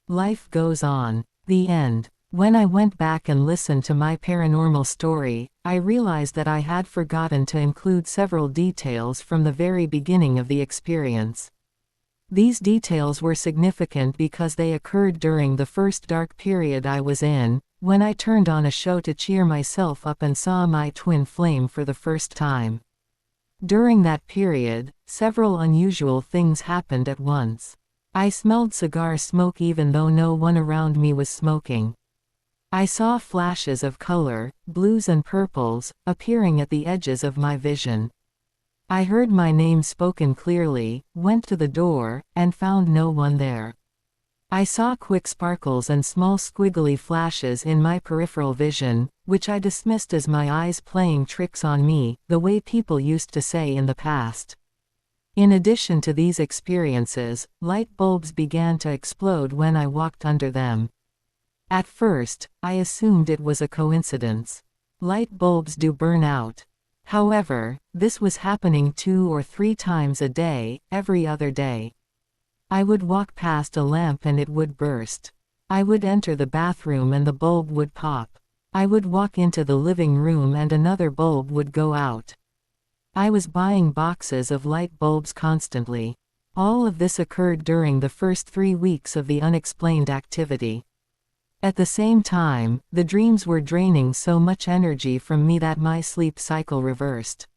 Life goes on. The end. When I went back and listened to my paranormal story, I realized that I had forgotten to include several details from the very beginning of the experience. These details were significant because they occurred during the first dark period I was in, when I turned on a show to cheer myself up and saw my twin flame for the first time. During that period, several unusual things happened at once. I smelled cigar smoke even though no one around me was smoking. I saw flashes of color, blues and purples, appearing at the edges of my vision. I heard my name spoken clearly, went to the door, and found no one there. I saw quick sparkles and small squiggly flashes in my peripheral vision, which I dismissed as my eyes playing tricks on me, the way people used to say in the past. In addition to these experiences, light bulbs began to explode when I walked under them. At first, I assumed it was a coincidence. Light bulbs do burn out. However, this was happening 2 or 3 times a day, every other day. I would walk past a lamp and it would burst. I would enter the bathroom and the bulb would pop. I would walk into the living room and another bulb would go out. I was buying boxes of light bulbs constantly. All of this occurred during the first 3 weeks of the unexplained activity. At the same time, the dreams were draining so much energy from me that my sleep cycle reversed.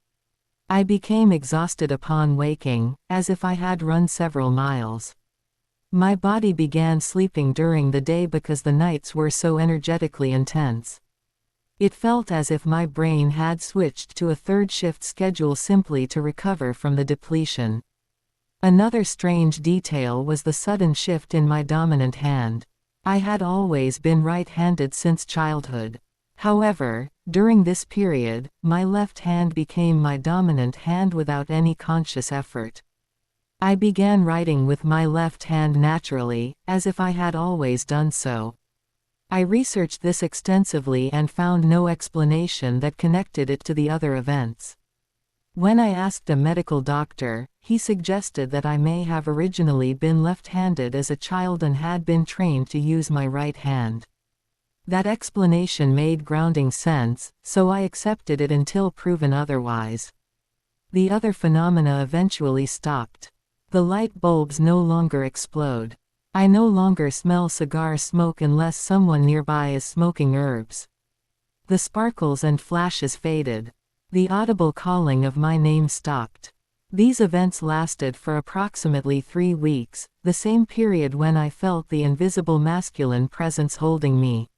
I became exhausted upon waking, as if I had run several miles. My body began sleeping during the day because the nights were so energetically intense. It felt as if my brain had switched to a third shift schedule simply to recover from the depletion. Another strange detail was the sudden shift in my dominant hand. I had always been right-handed since childhood. However, during this period, my left hand became my dominant hand without any conscious effort. I began writing with my left hand naturally, as if I had always done so. I researched this extensively and found no explanation that connected it to the other events. When I asked a medical doctor, he suggested that I may have originally been left-handed as a child and had been trained to use my right hand. That explanation made grounding sense, so I accepted it until proven otherwise. The other phenomena eventually stopped. The light bulbs no longer explode. I no longer smell cigar smoke unless someone nearby is smoking herbs. The sparkles and flashes faded. The audible calling of my name stopped. These events lasted for approximately 3 weeks, the same period when I felt the invisible masculine presence holding me.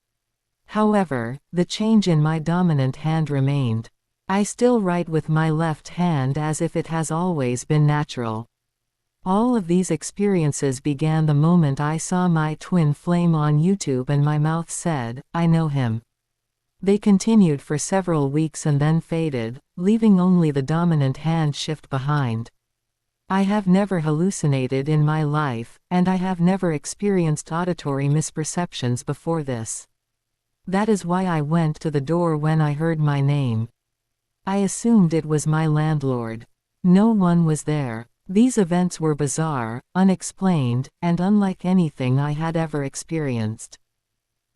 However, the change in my dominant hand remained. I still write with my left hand as if it has always been natural. All of these experiences began the moment I saw my twin flame on YouTube and my mouth said, "I know him." They continued for several weeks and then faded, leaving only the dominant hand shift behind. I have never hallucinated in my life, and I have never experienced auditory misperceptions before this. That is why I went to the door when I heard my name. I assumed it was my landlord. No one was there. These events were bizarre, unexplained, and unlike anything I had ever experienced.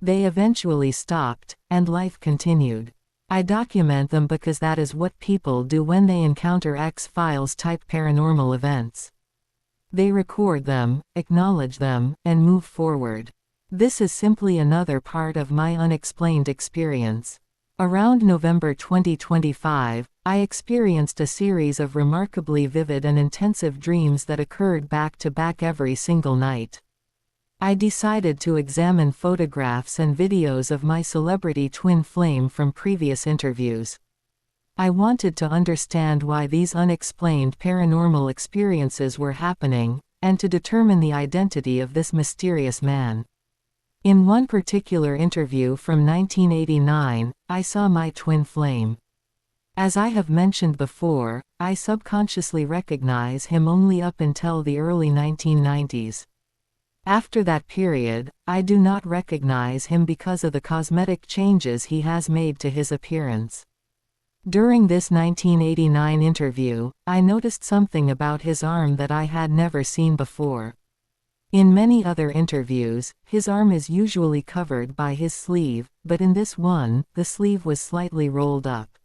They eventually stopped, and life continued. I document them because that is what people do when they encounter X-Files type paranormal events. They record them, acknowledge them, and move forward. This is simply another part of my unexplained experience. Around November 2025, I experienced a series of remarkably vivid and intensive dreams that occurred back to back every single night. I decided to examine photographs and videos of my celebrity twin flame from previous interviews. I wanted to understand why these unexplained paranormal experiences were happening, and to determine the identity of this mysterious man. In one particular interview from 1989, I saw my twin flame. As I have mentioned before, I subconsciously recognize him only up until the early 1990s. After that period, I do not recognize him because of the cosmetic changes he has made to his appearance. During this 1989 interview, I noticed something about his arm that I had never seen before. In many other interviews, his arm is usually covered by his sleeve, but in this one, the sleeve was slightly rolled up.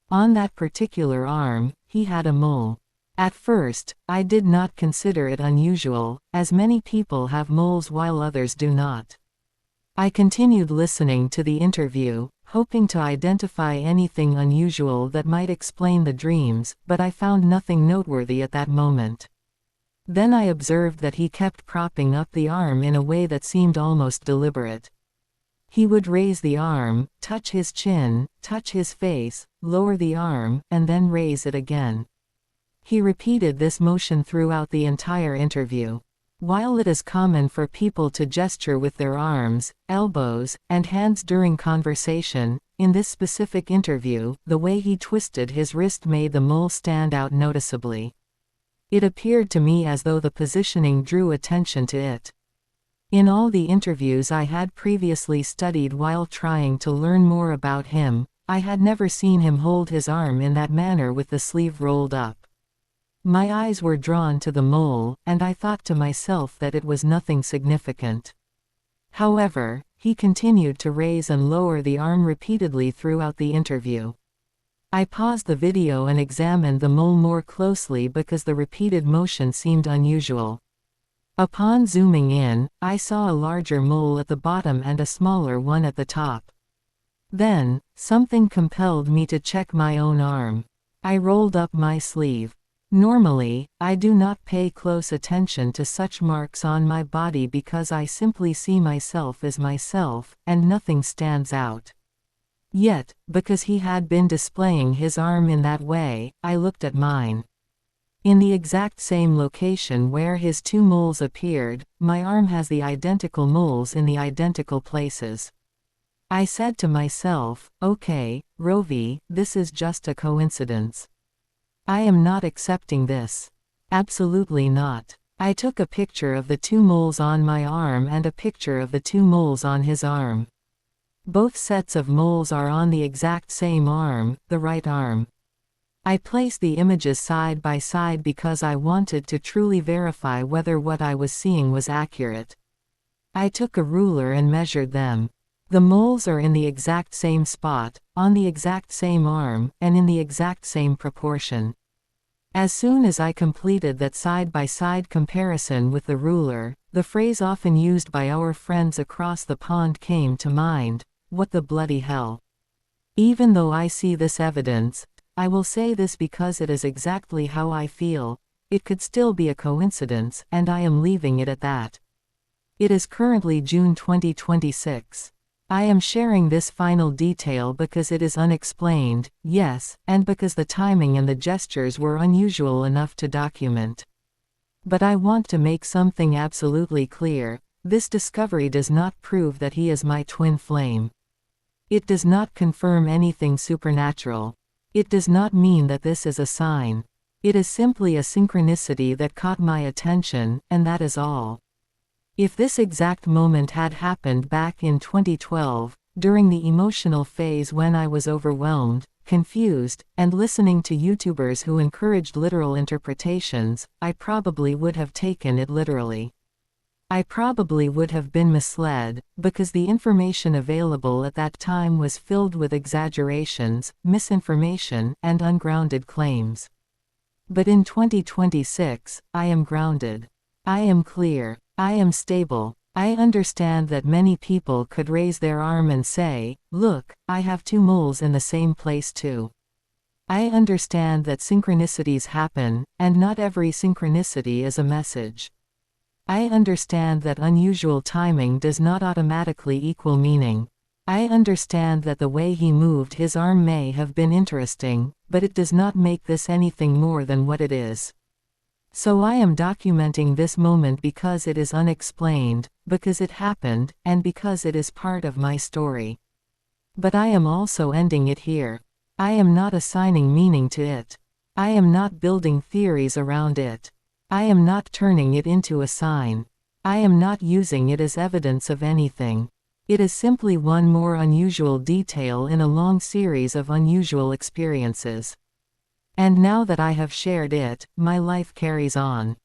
On that particular arm, he had a mole. At first, I did not consider it unusual, as many people have moles while others do not. I continued listening to the interview, hoping to identify anything unusual that might explain the dreams, but I found nothing noteworthy at that moment. Then I observed that he kept propping up the arm in a way that seemed almost deliberate. He would raise the arm, touch his chin, touch his face, lower the arm, and then raise it again. He repeated this motion throughout the entire interview. While it is common for people to gesture with their arms, elbows, and hands during conversation, in this specific interview, the way he twisted his wrist made the mole stand out noticeably. It appeared to me as though the positioning drew attention to it. In all the interviews I had previously studied while trying to learn more about him, I had never seen him hold his arm in that manner with the sleeve rolled up. My eyes were drawn to the mole, and I thought to myself that it was nothing significant. However, he continued to raise and lower the arm repeatedly throughout the interview. I paused the video and examined the mole more closely because the repeated motion seemed unusual. Upon zooming in, I saw a larger mole at the bottom and a smaller one at the top. Then, something compelled me to check my own arm. I rolled up my sleeve. Normally, I do not pay close attention to such marks on my body because I simply see myself as myself, and nothing stands out. Yet, because he had been displaying his arm in that way, I looked at mine. In the exact same location where his two moles appeared, my arm has the identical moles in the identical places. I said to myself, okay, Rôvi, this is just a coincidence. I am not accepting this. Absolutely not. I took a picture of the two moles on my arm and a picture of the two moles on his arm. Both sets of moles are on the exact same arm, the right arm. I placed the images side by side because I wanted to truly verify whether what I was seeing was accurate. I took a ruler and measured them. The moles are in the exact same spot, on the exact same arm, and in the exact same proportion. As soon as I completed that side-by-side comparison with the ruler, the phrase often used by our friends across the pond came to mind, "What the bloody hell?" Even though I see this evidence, I will say this because it is exactly how I feel, it could still be a coincidence, and I am leaving it at that. It is currently June 2026. I am sharing this final detail because it is unexplained, yes, and because the timing and the gestures were unusual enough to document. But I want to make something absolutely clear: this discovery does not prove that he is my twin flame. It does not confirm anything supernatural. It does not mean that this is a sign. It is simply a synchronicity that caught my attention, and that is all. If this exact moment had happened back in 2012, during the emotional phase when I was overwhelmed, confused, and listening to YouTubers who encouraged literal interpretations, I probably would have taken it literally. I probably would have been misled, because the information available at that time was filled with exaggerations, misinformation, and ungrounded claims. But in 2026, I am grounded. I am clear. I am stable. I understand that many people could raise their arm and say, "Look, I have two moles in the same place too." I understand that synchronicities happen, and not every synchronicity is a message. I understand that unusual timing does not automatically equal meaning. I understand that the way he moved his arm may have been interesting, but it does not make this anything more than what it is. So I am documenting this moment because it is unexplained, because it happened, and because it is part of my story. But I am also ending it here. I am not assigning meaning to it. I am not building theories around it. I am not turning it into a sign. I am not using it as evidence of anything. It is simply one more unusual detail in a long series of unusual experiences. And now that I have shared it, my life carries on.